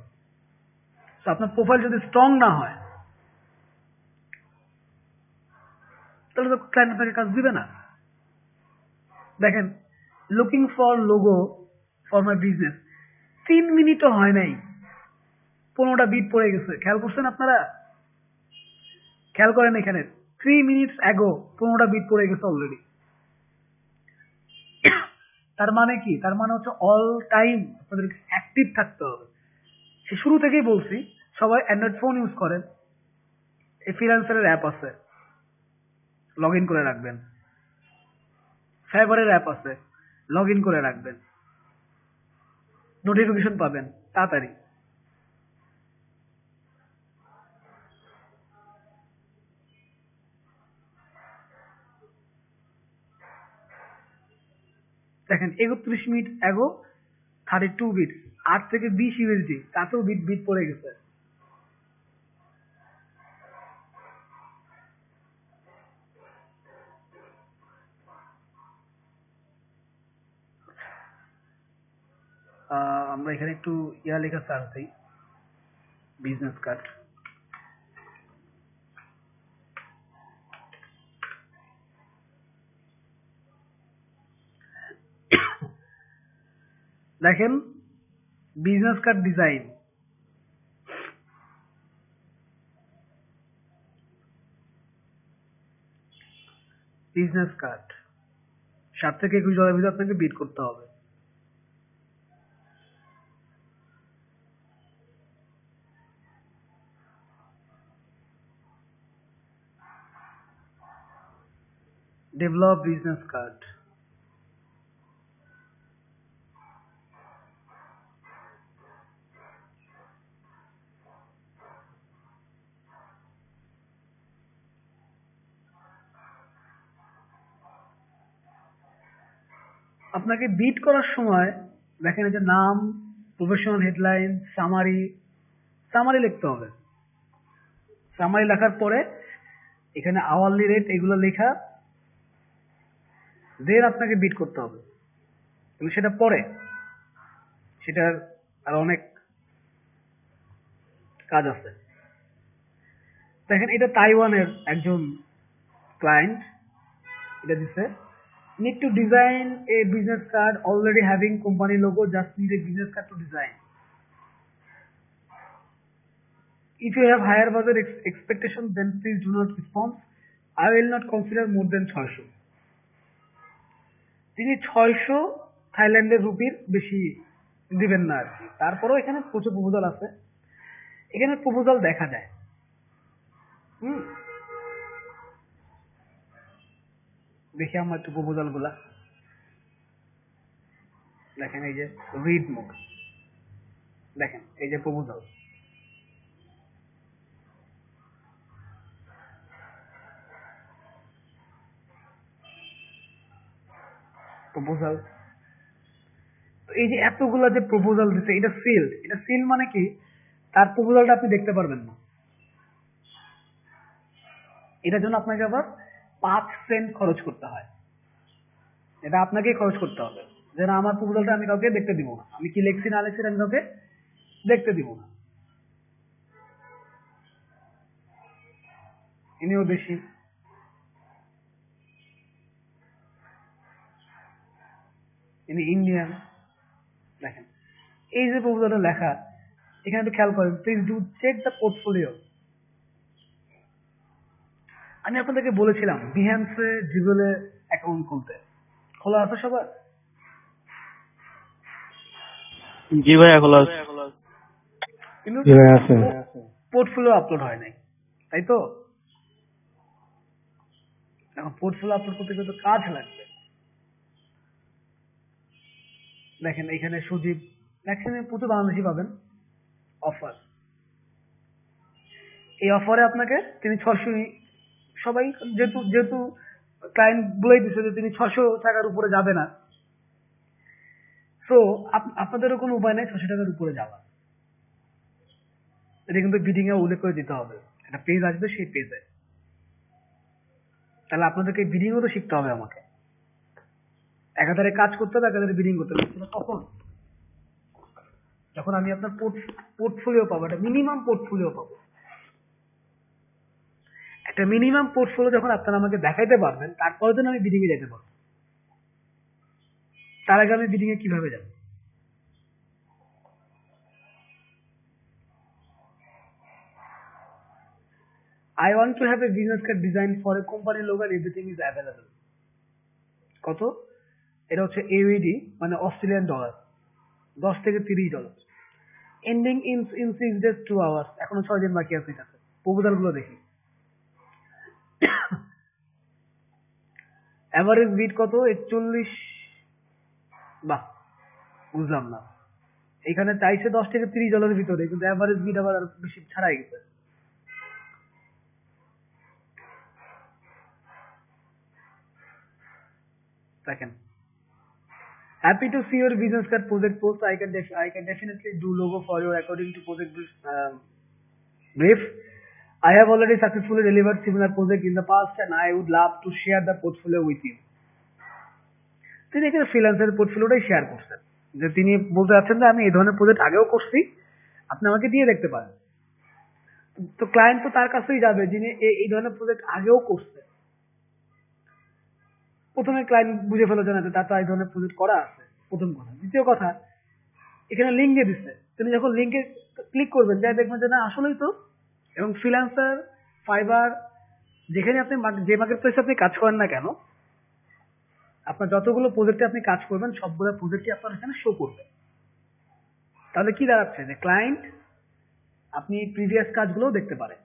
তো আপনার প্রোফাইল যদি স্ট্রং না হয়, তাহলে তো ক্লায়েন্ট আপনাকে কাজ দিবে না। দেখেন, looking for logo for my business 3 মিনিটও হয় নাই, 15টা বিট পড়ে গেছে। খেয়াল করছেন আপনারা? খেয়াল করেন এখানে 3 মিনিটস অ্যাগো 15টা বিট পড়ে গেছে অলরেডি। তার মানে কি? তার মানে হচ্ছে অল টাইম আপনাদের অ্যাক্টিভ থাকতে হবে। সে শুরু থেকেই বলছি, সবাই অ্যান্ড্রয়েড ফোন ইউজ করেন, এই ফ্রিল্যান্সারের অ্যাপ আছে, লগ ইন করে রাখবেন। ফাইবারের অ্যাপ আছে, লগ ইন করে রাখবেন, নোটিফিকেশন পাবেন তাড়াতাড়ি। দেখেন 31 মিনিট অ্যাগো 32 বিট, 8 থেকে 20 ইউএসডি, তাতেও বিট বিট পড়ে গেছে। আমরা এখানে একটু ইয়া লেখা সার্চ দিই, বিজনেস কার্ড। দেখেন, business card design, business card 7 থেকে 21 ডলারের ভিতরে আপনাকে বিট করতে হবে। Develop business card. আপনাকে বিট করার সময় দেখেন, এই যে নাম, প্রফেশনাল হেডলাইন, সামারি, সামারি লিখতে হবে। সামারি লেখার পরে এখানে আওয়ারলি রেট এগুলো লেখা, দেন আপনাকে বিট করতে হবে। এবং সেটা পরে, সেটার আর অনেক কাজ আছে। দেখেন, এটা তাইওয়ানের একজন ক্লায়েন্ট, এটা দিছে, need to design a business card already having company logo, just need a business card to design. If you have higher budget expectation, then please do not respond. I will not consider more than 600. তিনি 600 থাইল্যান্ডের রুপির বেশি দিবেন না আর কি। তারপরেও এখানে প্রচুর proposal আছে, এখানে প্রপোজাল দেখা যায়। দেখি আমরা একটু প্রপোজাল গুলা। দেখেন, এই যে রিড মোড, দেখেন এই যে প্রপোজাল, প্রপোজাল। তো এই যে এতগুলা যে প্রপোজাল দিচ্ছে, এটা সিল্ড। এটা সিল মানে কি? তার প্রপোজালটা আপনি দেখতে পারবেন না। এটার জন্য আপনাকে আবার 5 সেন্ট খরচ করতে হয়। এটা আপনাকেই খরচ করতে হবে, যে না, আমার প্রপোজালটা আমি কাউকে দেখতে দিব না, আমি কি লেখছি না লেখছি আমি কাউকে দেখতে দিব না। ইনিও বেশি। ইনি ইন্ডিয়ান। দেখেন, এই যে প্রপোজালটা লেখা, এখানে একটু খেয়াল করেন, please do check the portfolio. আমি আপনাদেরকে বলেছিলাম বিহ্যান্সে, জিমেলে অ্যাকাউন্ট খুলতে, খোলা আছে সবার? জি ভাইয়া, খোলা আছে। কিন্তু জি ভাই, আছে। পোর্টফোলিও আপলোড হয় নাই, তাই তো? এখন পোর্টফোলিও আপলোড করতে গেলে তো কাজ লাগবে। দেখেন, এখানে সুদীপ, ম্যাক্সিমাম প্রচুর বাংলাদেশি পাবেন, অফার। এই অফারে আপনাকে তিনি 600, সবাই যেহেতু যেহেতু ক্লায়েন্ট বলেই দিচ্ছে যে তিনি 600 টাকার উপরে যাবে না, সো আপনাদেরও কোনো উপায় নেই 600 টাকার উপরে যাওয়ার। এটা কিন্তু বিডিং এ উল্লেখ করে দিতে হবে, একটা পেজ আসবে সেই পেজে। তাহলে আপনাদেরকে বিডিংও তো শিখতে হবে আমাকে, একাধারে কাজ করতে হবে, একাধারে বিডিং করতে হবে। সেটা কখন? যখন আমি আপনার পোর্টফোলিও পাবো, একটা মিনিমাম পোর্টফোলিও পাবো। একটা মিনিমাম পোর্টফোলিও যখন আপনারা আমাকে দেখাইতে পারবেন, তারপরে দিন আমি বিডিং এ যেতে পারবো। তার আগে আমি বিডিং এ কিভাবে যাব? I want to have a business card design for a company logo and everything is available. কত? এটা হচ্ছে AUD, মানে অস্ট্রেলিয়ান ডলার, $10 থেকে $30। Ending in 6 days 2 hours। এখনো 6 দিন বাকি আছে। এটাতে প্রপোজাল গুলো দেখি। এভারেজ বিড কত? 41। বাহ, বুঝলাম না, এখানে চাইছে $10 থেকে $30 ভিতরে, কিন্তু এভারেজ বিড আবার আরো বেশি ছাড়াই গেছে। দেখেন, happy to see your business card project post. I can definitely do logo for you according to project brief. I have already successfully delivered similar project in the past and I would love to share the portfolio with you. তিনি এখানে ফ্রিল্যান্সারের পোর্টফোলিওটাই share করছেন, যে তিনি বলতে চাচ্ছেন যে আমি এই ধরনের প্রজেক্ট আগেও করছি, আপনি আমাকে দিয়ে দেখতে পারেন। তো ক্লায়েন্ট তো তার কাছেই যাবে যিনি এই ধরনের প্রজেক্ট আগেও করছে। প্রথমে ক্লায়েন্ট বুঝে ফেলেছে না যে তার তো এই ধরনের প্রজেক্ট করা আছে, প্রথম কথা। দ্বিতীয় কথা, এখানে লিঙ্ক দিয়ে দিচ্ছে, তিনি যখন লিঙ্কে ক্লিক করবেন যাই দেখবেন যে না আসলেই তো। এবং ফ্রিল্যান্সার, ফাইবার, যেখানে আপনি যে মার্কেট প্লেসে আপনি কাজ করেন না কেন, আপনার যতগুলো প্রজেক্টে আপনি কাজ করবেন সবগুলো প্রজেক্টই আপনার এখানে শো করবে। তাহলে কি দাঁড়াচ্ছে, যে ক্লায়েন্ট আপনি প্রিভিয়াস কাজগুলোও দেখতে পারেন।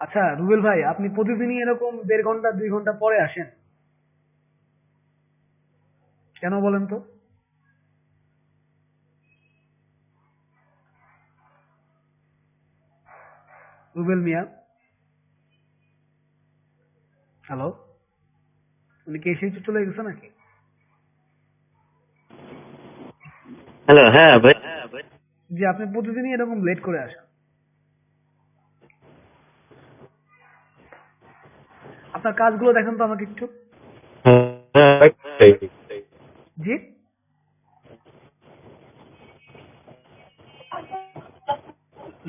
আচ্ছা রুবেল ভাই, আপনি প্রতিদিনই এরকম 1.5 ঘন্টা 2 ঘন্টা পরে আসেন কেন বলেন তো? রুবেল মিয়া, হ্যালো, উনি কি এসে চলে গেছে নাকি? হ্যালো, হ্যাঁ ভাই। যে আপনি প্রতিদিনই এরকম লেট করে আসেন, আপনার কাজগুলো দেখেন তো আমাকে একটু। জি,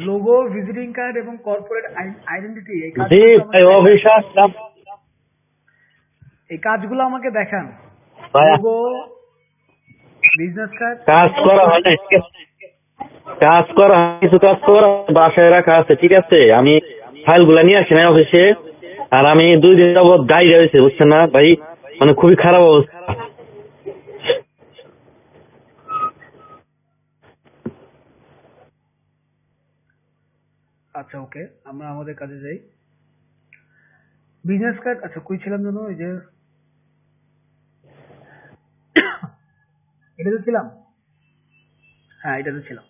লোগো, ভিজিটিং কার্ড এবং কর্পোরেট আইডেন্টিটি, এই কাজগুলো আমাকে দেখান। লোগো, বিজনেস কার্ড, কাজ করা হয় না, কাজ করা, কিছু কাজ করা বাসায় রাখা আছে, ঠিক আছে। আমি ফাইল গুলা নিয়ে আসি না অফিসে, আর আমি 2 দিন যাবত গাড়ি রয়েছে, বুঝছেন না ভাই, মানে খুবই খারাপ অবস্থা। আচ্ছা ওকে, আমরা আমাদের কাজে যাই। বিজনেস কার্ড, আচ্ছা কই ছিলাম জানো? ওই যে এটাতে ছিলাম, হ্যাঁ এটাতে ছিলাম।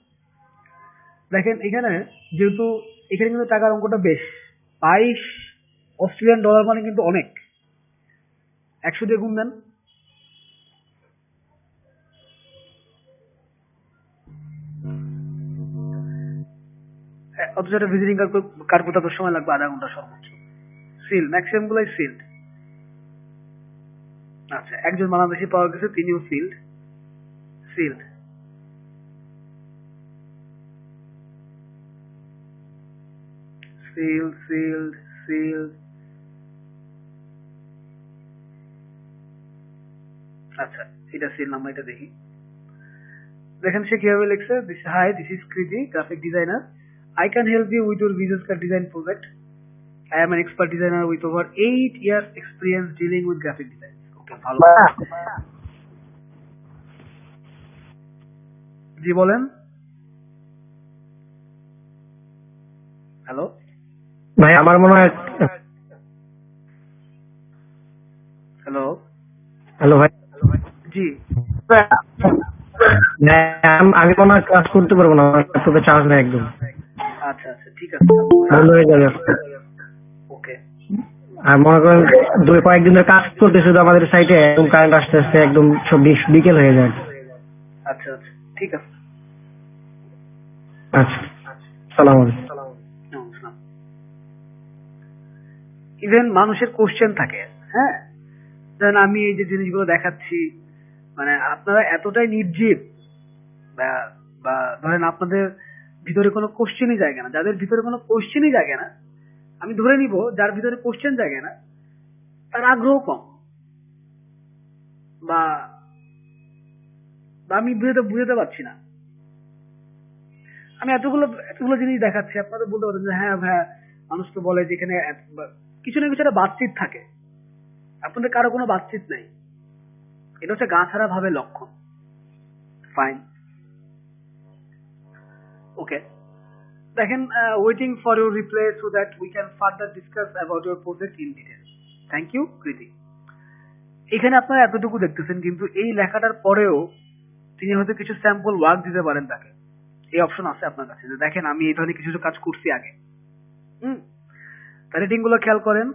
দেখেন এখানে, যেহেতু এখানে কিন্তু টাকার অঙ্কটা বেশ, $22 মানে কিন্তু অনেক। 100 দিয়ে গুণ দেন, অথচ একটা ভিজিটিং কার্ড করতে তো সময় লাগবে আধা ঘন্টা সর্বোচ্চ। সিল, ম্যাক্সিমাম গুলাই সিল্ড। আচ্ছা, একজন বাংলাদেশি পাওয়া গেছে, তিনিও sealed. Sealed, sealed, sealed, sealed. আচ্ছা, এটা সিল নাম্বার, এটা দেখি। দেখেন সে কিভাবে লিখছে, হাই দিস ইজ কৃতি, graphic designer. I can help you with your business card design project. I am an expert designer with over 8 years experience dealing with graphic design. Okay, ভালো। জি বলেন। Hello. ভাই আমার মনে হয়, হ্যালো, হ্যালো ভাই, জি, হ্যাঁ, আমি মনে হয় কাজ করতে পারবো না, আমার ল্যাপটপে চার্জ নেই একদম, আচ্ছা আচ্ছা, ঠিক আছে, বন্ধ হয়ে যাবে। ওকে, আর মনে করেন কয়েকদিন ধরে কাজ করতে শুধু আমাদের সাইটে একদম কারেন্ট আসতে আসতে একদম সব বিকেল হয়ে যায়। আচ্ছা আচ্ছা, ঠিক আছে, আচ্ছা, সালাম আলাইকুম। ইভেন মানুষের কোশ্চেন থাকে, হ্যাঁ, ধরেন আমি এই যে জিনিসগুলো দেখাচ্ছি, মানে আপনারা এতটাই নির্জীব বা বা ধরেন আপনাদের ভিতরে কোনো কোশ্চেনই জাগে না, যাদের ভিতরে কোনো কোশ্চেনই জাগে না, আমি ধরে নিব যার ভিতরে কোশ্চেন জাগে না তার আগ্রহ কম, বা বা আমি বুঝতে পারছি না। আমি এতগুলো জিনিস দেখাচ্ছি, আপনারা বলতে পারেন যে হ্যাঁ হ্যাঁ, মানুষ তো বলে যে এখানে কিছু না কিছু একটা বাতচিত থাকে, আপনাদের কারো কোনো বাতচিত নাই, এটা হচ্ছে গা ছাড়া ভাবে লক্ষণ। ফাইন, ওকে, দেখেন, waiting for your reply so that we can further discuss about your project in detail. Thank you Kriti. এখানে আপনারা এতটুকু দেখতেছেন, কিন্তু এই লেখাটার পরেও তিনি হয়তো কিছু স্যাম্পল ওয়ার্ক দিতে পারেন তাকে, এই অপশন আছে আপনার কাছে যে দেখেন আমি এই ধরনের কিছু কাজ করছি আগে। তার রেটিং গুলো খেয়াল করেন,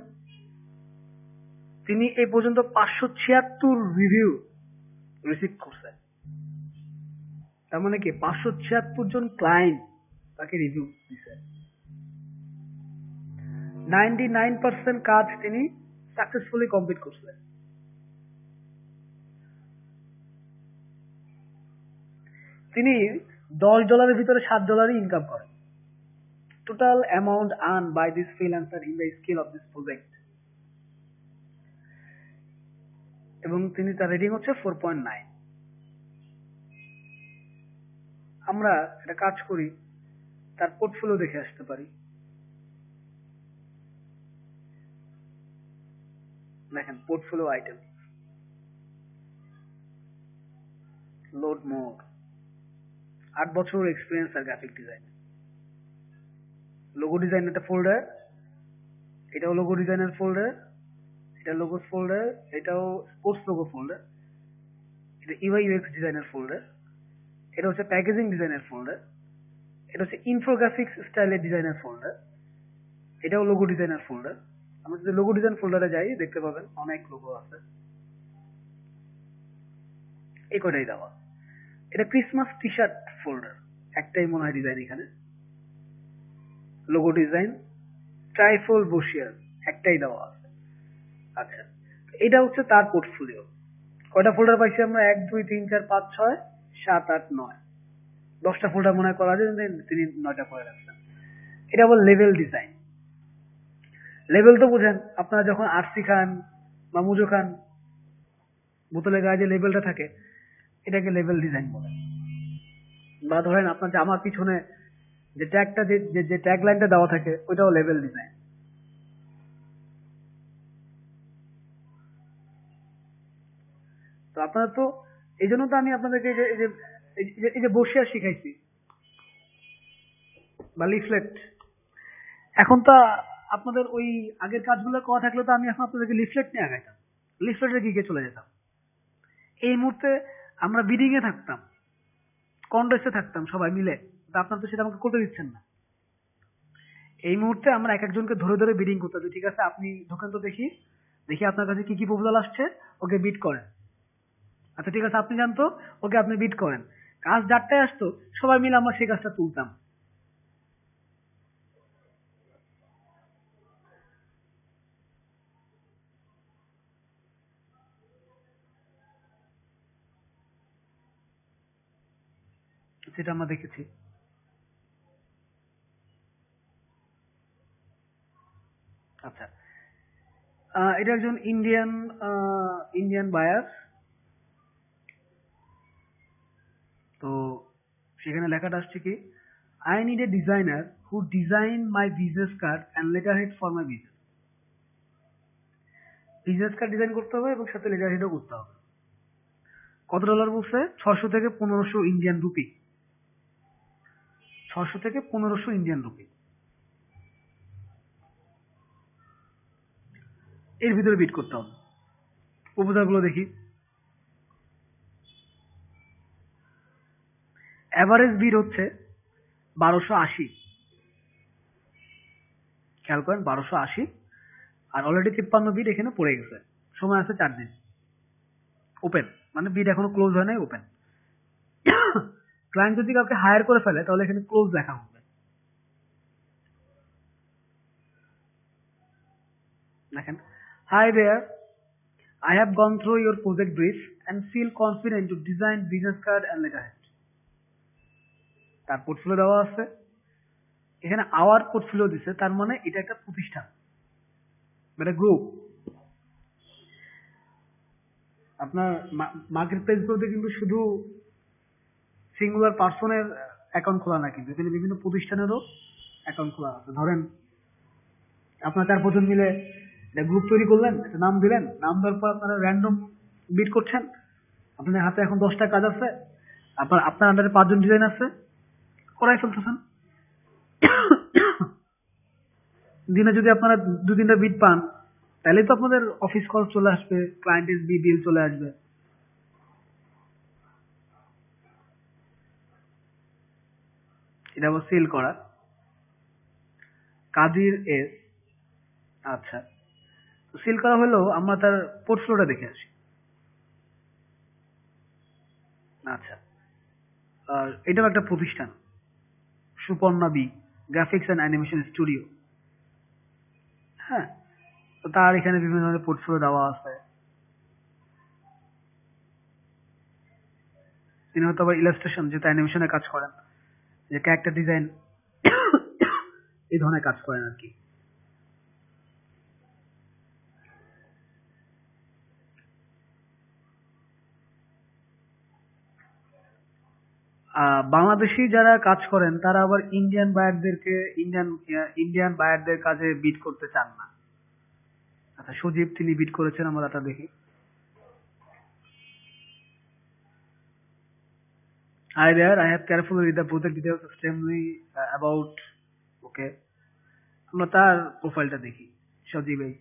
তিনি এই পর্যন্ত 576 রিভিউ রিসিভ করছে, তার মানে কি 576 জন ক্লায়েন্ট তাকে রিভিউ দিছে। 99% কাজ তিনি সাকসেসফুলি কমপ্লিট করছে। তিনি $10 ভিতরে $7 ইনকাম করেন। Total amount earn by this freelancer in the scale of this project, এবং তিনি তার রেটিং হচ্ছে 4.9। আমরা একটা কাজ করি, তার পোর্টফোলিও দেখে আসতে পারি। দেখেন পোর্টফোলিও আইটেম, লোড মোর, 8 বছর এক্সপিরিয়েন্স আর গ্রাফিক ডিজাইন। লোগো ডিজাইন একটা ফোল্ডার, এটাও লোগো ডিজাইনের ফোল্ডার, এটা লোগো ফোল্ডার, এটাও স্পোর্টস লোগো ফোল্ডার, এটা ইউআই ইউএক্স ডিজাইনের ফোল্ডার, এটা হচ্ছে প্যাকেজিং ডিজাইনের ফোল্ডার, এটা হচ্ছে ইনফোগ্রাফিক্স স্টাইলের ডিজাইনের ফোল্ডার, এটাও লোগো ডিজাইনের ফোল্ডার। আমরা যদি লোগো ডিজাইন ফোল্ডারে যাই দেখতে পাবেন অনেক লোগো আছে, এই কটাই দেওয়া। এটা ক্রিসমাস টি শার্ট ফোল্ডার, একটাই মনে হয় ডিজাইন এখানে, লোগো ডিজাইন। ট্রাইফল বসিয়ার, একটাই দেওয়া আছে। আচ্ছা, এটা হচ্ছে তার পোর্টফোলিও। কয়টা ফোল্ডার পাইছি আমরা? 1 2 3 4 5 6 7 8 9, 10টা ফোল্ডার মনে হয় করা যায়, তিনি 9টা করে রাখছেন। এটা আবার লেভেল ডিজাইন। লেভেল তো বুঝেন আপনারা, যখন আরসি খান বা মুজো খান, বোতলের গায়ে যে লেভেলটা থাকে এটাকে লেভেল ডিজাইন বলে। বা ধরেন আপনার জামার পিছনে যে ট্যাগটা, যে ট্যাগ লাইনটা দেওয়া থাকে ওইটাও লেভেল ডিজাইন। তো আপনারা তো এই জন্য তো আমি আপনাদেরকে এই যে বসিয়া শিখাইছি বা লিফলেট। এখন তো আপনাদের ওই আগের কাজগুলো করা থাকলে তো আমি এখন আপনাদেরকে লিফলেট নিয়ে আগাইতাম, লিফলেটের গিয়ে চলে যেতাম। এই মুহূর্তে আমরা বিডিং এ থাকতাম, কন্ডেসে থাকতাম সবাই মিলে, তা আপনারা তো সেটা আমাকে করতে দিচ্ছেন না। এই মুহূর্তে আমরা এক একজনকে ধরে ধরে বিডিং করতে হবে। ঠিক আছে, আপনি ঢোকেন তো দেখি আপনার কাছে কি কি প্রপোজাল আসছে, ওকে বিট করেন। আচ্ছা ঠিক আছে, আপনি জানতো, ওকে আপনি বিট করেন। কাজ যারটায় আসতো সবাই মিলে আমরা সেই কাজটা তুলতাম। সেটা আমরা দেখেছি। আচ্ছা, এটা একজন ইন্ডিয়ান বায়ার। তো সেখানে লেখাটা আসছে কি, I need a designer who design my business card and letter head for my business. Business card design করতে হবে এবং সাথে লেটার হেডও করতে হবে। কত ডলার বলছে? 600 থেকে 1500 ইন্ডিয়ান রুপি। 600 থেকে 1500 ইন্ডিয়ান রুপি। এর ভিতরে বিট করতে হবে। প্রপোজাল গুলো দেখি। অ্যাভারেজ বিট হচ্ছে 1280, খেয়াল করেন 1280, আর অলরেডি 53 বিট এখানে পড়ে গেছে, সময় আছে 4 দিন। ওপেন মানে বিট এখনো ক্লোজ হয় নাই, ওপেন। ক্লায়েন্ট যদি কাউকে হায়ার করে ফেলে তাহলে এখানে ক্লোজ লেখা হবে। দেখেন, hi there, I have gone through your project brief and feel confident to design business card and letterhead. তার পোর্টফোলিও দেওয়া আছে, এখানে আওয়ার পোর্টফোলিও দিছে, তার মানে এটা একটা প্রতিষ্ঠান, এটা গ্রুপ। আপনার মার্কেট প্লেস গুলোতে কিন্তু শুধু সিঙ্গুলার পার্সনের অ্যাকাউন্ট খোলা না, কিন্তু এখানে বিভিন্ন প্রতিষ্ঠানেরও অ্যাকাউন্ট খোলা আছে। ধরেন আপনার 4-5 জন মিলে গ্রুপ তৈরি করলেন, একটা নাম দিলেন, নাম দেওয়ার পর আপনারা র্যান্ডম বিট করছেন। আপনাদের হাতে এখন 10টা কাজ আছে, আপনার আন্ডারে 5 জন ডিজাইন আছে, করাই ফেলতেছেন। দিনে যদি আপনারা 2-3টা বিট পান, তাহলে তো আপনাদের অফিস খরচ চলে আসবে, ক্লায়েন্টের বিল চলে আসবে। এটা আবার সেল করা। কাদির এস, আচ্ছা, সেল করা হলেও আমরা তার পোর্টফোলিওটা দেখে আসি। আচ্ছা, আর এটাও একটা প্রতিষ্ঠান, Suparna B Graphics and Animation Studio. হ্যাঁ, তো তার এখানে বিভিন্ন ধরনের পোর্টফোলিও দেওয়া আছে। তিনি হয়তো আবার ইলাস্ট্রেশন, যেটা অ্যানিমেশনে কাজ করেন, যে ক্যারেক্টার ডিজাইন, এই ধরনের কাজ করেন আর কি। বাংলাদেশি যারা কাজ করেন তারা আবার ইন্ডিয়ান বায়ারদের কাজে বিট করতে চান না। আচ্ছা, সজীব তিনি বিট করেছেন, আমরা এটা দেখি। Hi there, I have carefully read the project details extremely about, okay, আমরা তার প্রোফাইলটা দেখি। সজীব এই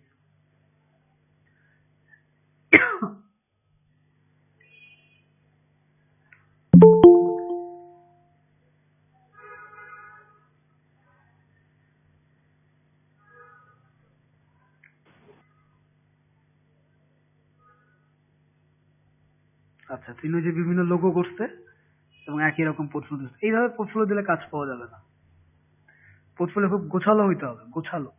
আচ্ছা, তিনি যে বিভিন্ন লোগো করছে এবং একই রকম পোর্টফোলিও দিচ্ছে। এইভাবে পোর্টফোলিও দিলে কাজ পাওয়া যাবে না, পোর্টফোলিও খুব গোছালো হইতে হবে, গোছালো।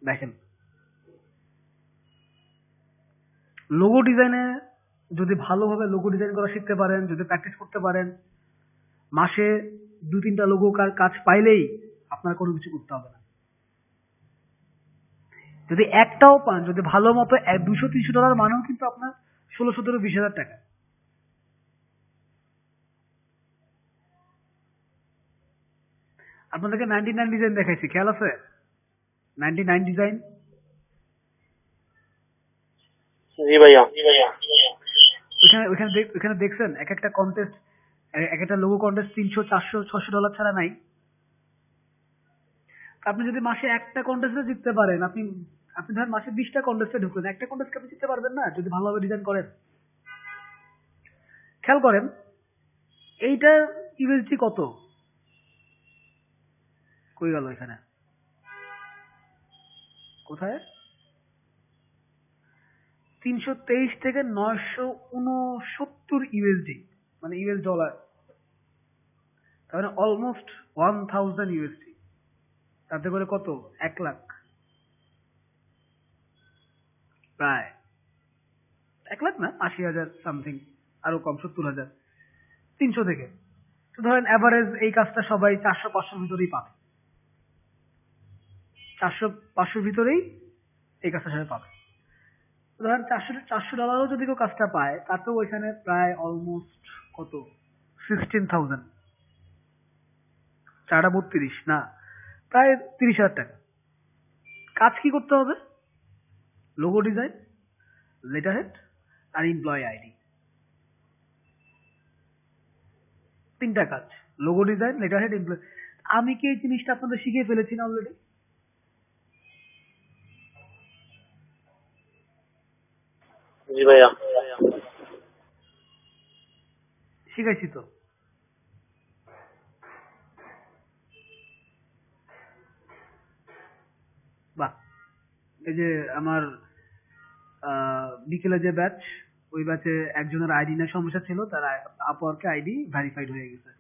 দেখেন, লোগো ডিজাইনে যদি ভালোভাবে লোগো ডিজাইন করা শিখতে পারেন, যদি প্র্যাকটিস করতে পারেন, মাসে 2-3টা লোগো কাজ পাইলেই আপনার কোনো কিছু করতে হবে না। যদি একটাও পান, যদি ভালো মতো $200-300 মানেও কিন্তু আপনার 16-17-20 হাজার টাকা। আপনাদেরকে 99 ডিজাইন দেখাইছি, খেয়াল আছে? 99 ডিজাইন। জি ভাইয়া। ওখানে দেখছেন এক একটা কন্টেস্ট, এক একটা লোগো কন্টেস্ট $300-400-600 ছাড়া নাই। আপনি যদি মাসে একটা কন্টেস্টে জিততে পারেন, আপনি ধরেন মাসে 20টা কন্টেস্টে ঢুকলেন, একটা কন্টেস্টে আপনি জিততে পারবেন না যদি ভালোভাবে ডিজাইন করেন। খেয়াল করেন এইটার ইউএসডি কত, কই গেল এখানে, কোথায়? 323 থেকে 969 ইউএসডি, মানে ইউএস ডলার, তাহলে অলমোস্ট 1000 ইউএসডি। তাতে করে কত? 1 লাখ, প্রায় 1 লাখ না, 80,000 সামথিং, আরো কম, 70,000, 300 থেকে। তো ধরেন অ্যাভারেজ এই কাজটা সবাই 400-500 ভিতরেই পাবে, 400-500 ভিতরেই এই কাজটা সবাই পাবে। ধরেন $400 যদি কেউ কাজটা পায়, তাতেও ওইখানে প্রায় অলমোস্ট কত, 16,000, 4-32 না, প্রায় 30,000 টাকা। কাজ কি করতে হবে? লোগো ডিজাইন, লেটারহেড আর এমপ্লয়ি আইডি, তিনটা কাজ, logo design, letterhead, employ. আমি কি এই জিনিসটা আপনাদের শিখিয়ে ফেলেছি না অলরেডি? জি ভাইয়া। শিখাইছি তো। বাহ, এই যে আমার বিকেলে যে ব্যাচ, ওই ব্যাচে একজনের আইডি না সমস্যা ছিল, তার আপওয়ার্কে আইডি ভেরিফাইড হয়ে গেছে।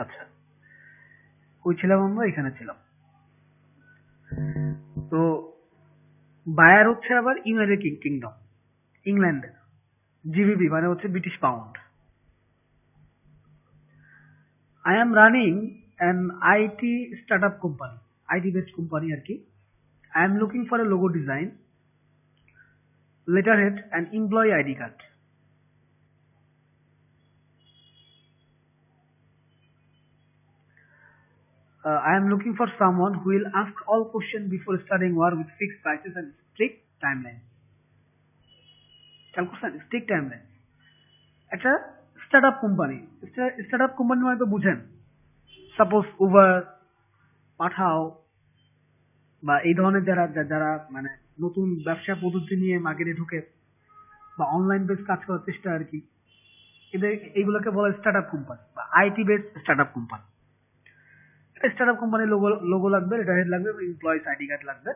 আচ্ছা, ওই ছিলাম আমরা, এখানে ছিলাম। তো বায়ার হচ্ছে আবার ইউনাইটেড কিংডম, ইংল্যান্ডে। জিবিপি মানে হচ্ছে British pound. I am running an IT startup company, IT based company আর কি। I am looking for a logo design, letterhead and employee ID card. I am looking for someone who will ask all questions before starting work with fixed prices and strict timeline. strict timeline. একটা startup company, startup company মানে তো বুঝেন, suppose Uber, পাঠাও বা এই ধরনের যারা যারা মানে নতুন ব্যবসা পদ্ধতি নিয়ে মার্কেটে ঢুকে বা অনলাইন বেস কাজ করার চেষ্টা আর কি, এদের এইগুলোকে বলা স্টার্টআপ কোম্পানি বা IT base startup company. Startup কোম্পানির লোগো লাগবে, লেটারহেড লাগবে, এমপ্লয়িজ আইডি কার্ড লাগবে।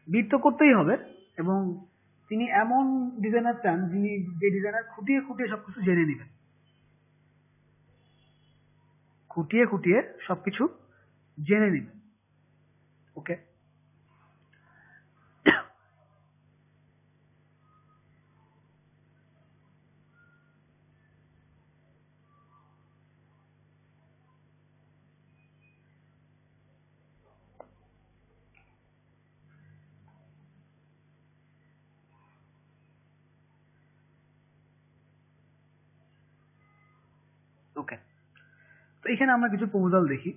বিট তো করতেই হবে, এবং তিনি এমন ডিজাইনার চান যিনি যে ডিজাইনার খুঁটিয়ে খুঁটিয়ে সবকিছু জেনে নেবেন, খুঁটিয়ে খুঁটিয়ে সবকিছু জেনে নেবেন। ওকে, ওকে। তো এখানে আমরা কিছু প্রপোজাল দেখি।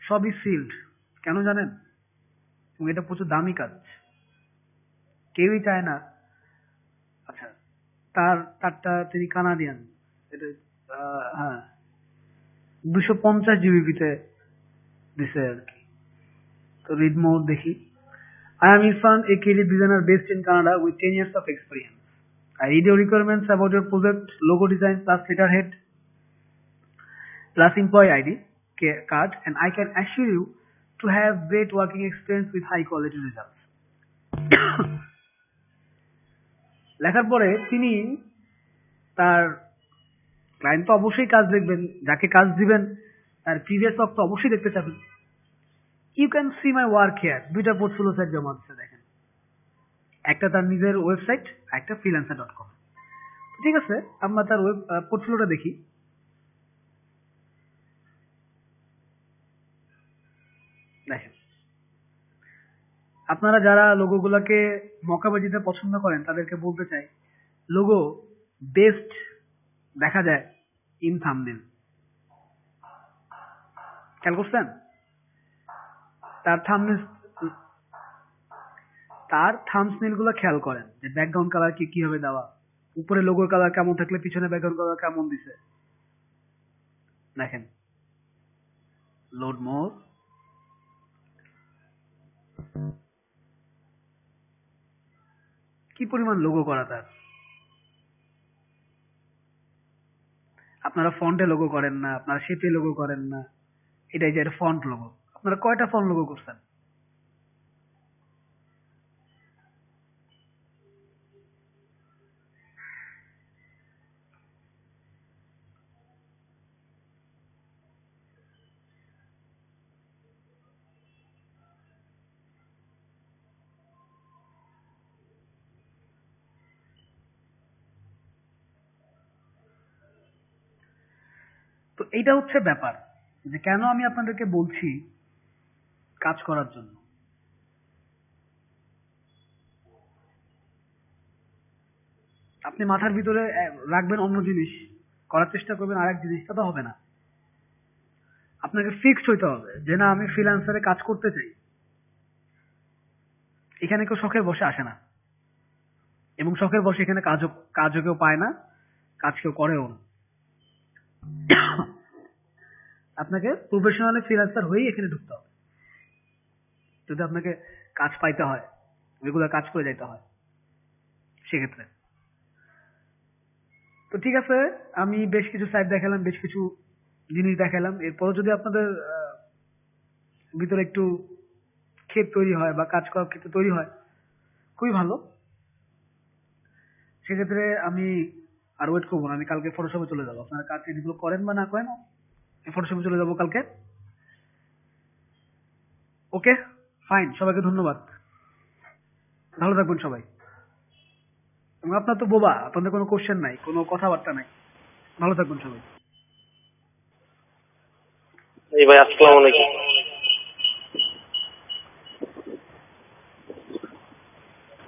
সবই সিল্ড, কেন জানেন? এবং এটা প্রচুর দামি কাজ, কেউই চায় না। আচ্ছা, তারটা তিনি কানাডিয়ান, এটা হ্যাঁ 250 জিবিপিতে দিছে আর কি। তো রিড মোর দেখি। I am Irfan, a creative designer based in Canada with 10 years of experience. I read your requirements about your project, logo design plus letterhead plus employee ID card, and I can assure you to have great working experience with high quality results. লেখার পরে তিনি তার client তো অবশ্যই কাজ দেখবেন, যাকে কাজ দিবেন তার প্রিভিয়াস ওয়ার্ক তো অবশ্যই দেখতে চাবেন। You can see my work here, দুইটা পোর্টফোলিও সাইট জমা দিচ্ছে দেখেন, একটা তার নিজের ওয়েবসাইট, একটা freelancer.com। ঠিক আছে, আমরা তার ওয়েব পোর্টফোলিওটা দেখি। দেখেন, আপনারা যারা লোগোগুলোকে মকাবাজিতে পছন্দ করেন তাদেরকে বলতে চাই, লোগো বেস্ট দেখা যায় ইন থাম্বনেল। খেয়াল করছেন? তার থাম্বনেল গুলো খেয়াল করেন যে ব্যাকগ্রাউন্ড কালার কিভাবে দেওয়া, উপরে লোগোর কালার কেমন থাকলে পিছনে ব্যাকগ্রাউন্ড কালার কেমন দিছে। দেখেন, লোড মোর। কি পরিমাণ লোগো করা তার। আপনারা ফন্টে লোগো করেন না, আপনারা শেপে লোগো করেন না, এটাই যে ফন্ট লোগো। আপনারা কয়টা ফন্ট লোগো করছেন? তো এইটা হচ্ছে ব্যাপার যে কেন আমি আপনাদেরকে বলছি কাজ করার জন্য। আপনি মাথার ভিতরে রাখবেন অন্য জিনিস, করার চেষ্টা করবেন আরেক জিনিস, তা তো হবে না। আপনাকে ফিক্সড হইতে হবে যে না আমি ফ্রিল্যান্সারে কাজ করতে চাই। এখানে কেউ শখের বসে আসে না, এবং শখের বসে এখানে কাজও কেউ পায় না, কাজ কেউ করেও না। আপনাকে প্রফেশনাল ফ্রিল্যান্সার হয়েই এখানে ঢুকতে হবে যদি আপনাকে কাজ পাইতে হয়, রেগুলার কাজ করে যাইতে হয় সেক্ষেত্রে। তো ঠিক আছে, আমি বেশ কিছু সাইট দেখালাম, বেশ কিছু জিনিস দেখালাম। এরপরও যদি আপনাদের ভিতরে একটু ক্ষেত তৈরি হয় বা কাজ করার ক্ষেত্রে তৈরি হয়, খুবই ভালো। সেক্ষেত্রে আমি আর ওয়েট করবো না, আমি কালকে ফটোশপে চলে যাবো। আপনারা কাজ যেগুলো করেন বা না করেন, ফটোশপে চলে যাবো কালকে। ওকে ফাইন, সবাইকে ধন্যবাদ, ভালো থাকবেন সবাই। এবং আপনার তো বোবা, আপনাদের কোনো কোশ্চেন নাই, কোনো কথাবার্তা নাই, ভালো থাকবেন সবাই। এই ভাই আসসালামু আলাইকুম।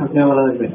আপনি ভালো থাকবেন।